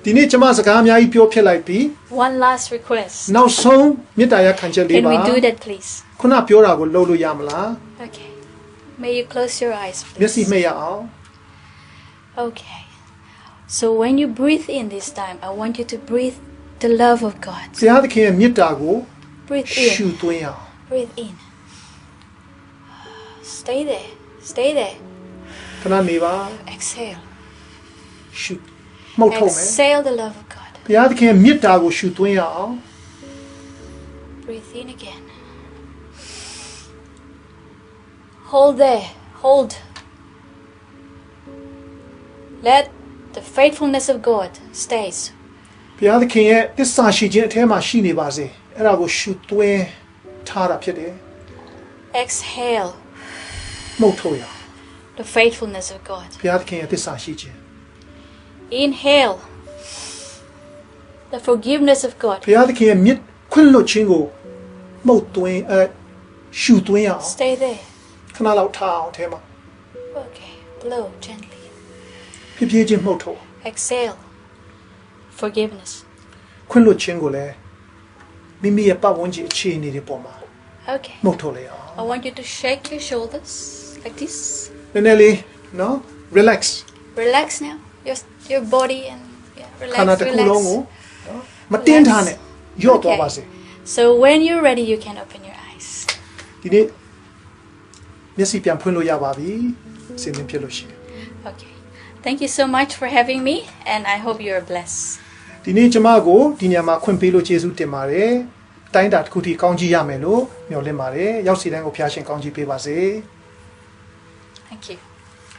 ဒီနေ့ကျွန်မစကားအများကြီးပြောဖြစ်လိုက်ပြီ One last request. နောက်ဆုံးမေတ္တာရပ်ခံချက်လေး Can ပါ we do that, please? ခုနပြောတာကိုလုပ်လို့ရမလား Okay. May you close your eyes, မျက်စိ please. မှိတ်ရအောင် Okay. So when you breathe in this time, I want you to breathe the love of God. ဘုရားသခင်ရဲ့မေတ္တာကို Breathe ရှူ in. သွင်းရအောင် Breathe in. Stay there. Stay there. ခဏနေပါ Exhale. ရှူမှုတ်ထုတ်မယ် Exhale the love of God. ဘုရားသခင်ရဲ့မေတ္တာကိုရှူသွင်းရအောင် Breathe in again. Hold there. Hold. Let the faithfulness of God stays. ဘုရားသခင်ရဲ့တစ္ဆာရှိခြင်းအထဲမှာရှိနေပါစေအဲ့ဒါကိုရှူသွင်းထားတာဖြစ်တယ် Exhale မှုတ်ထုတ်ရအောင် the faithfulness of God. ဘုရားသခင်ရဲ့တစ္ဆာရှိခြင်း Inhale the forgiveness of God. ဘုရားသခင်ရဲ့မြစ်ခွင့်လွှတ်ခြင်းကိုမှုတ်သွင်းရှူသွင်းရအောင် Stay there. ခဏလောက်ထားအောင်အထဲမှာ Okay. Blow gently. ဖြည်းဖြည်းချင်းမှုတ်ထုတ် Exhale forgiveness. ခွင့်လွှတ်ခြင်းကိုလည်းမိမိရဲ့ပတ်ဝန်းကျင်အခြေအနေတွေပေါ်မှာ Okay. မှုတ်ထုတ်လိုက်အောင် I want you to shake your shoulders like this. နည်းနည်းလေးနော် relax Relax now. Your body and yeah, ခန္ဓာ relax, တစ်ခုလုံး relax. ကိုနော်မတင်းထားနဲ့ရော့သွားပါစေ So when you're ready, you can open your eyes. ဒီနေ့မျက်စိပြန်ဖွင့်လို့ရပါပြီစင်သင်ဖြစ်လို့ရှိရင် Okay. Thank you so much for having me, and I hope you are blessed. ဒီနေ့ကျမကိုဒီညမှာခွင့်ပေးလို့ကျေးဇူးတင်ပါတယ်တိုင်းတာတစ်ခုထိကောင်းကြီးရမယ်လို့မျှော်လင့်ပါတယ်ရောက်စီတိုင်းကိုဖျားရှင်ကောင်းကြီးပေးပါစေ Thank you.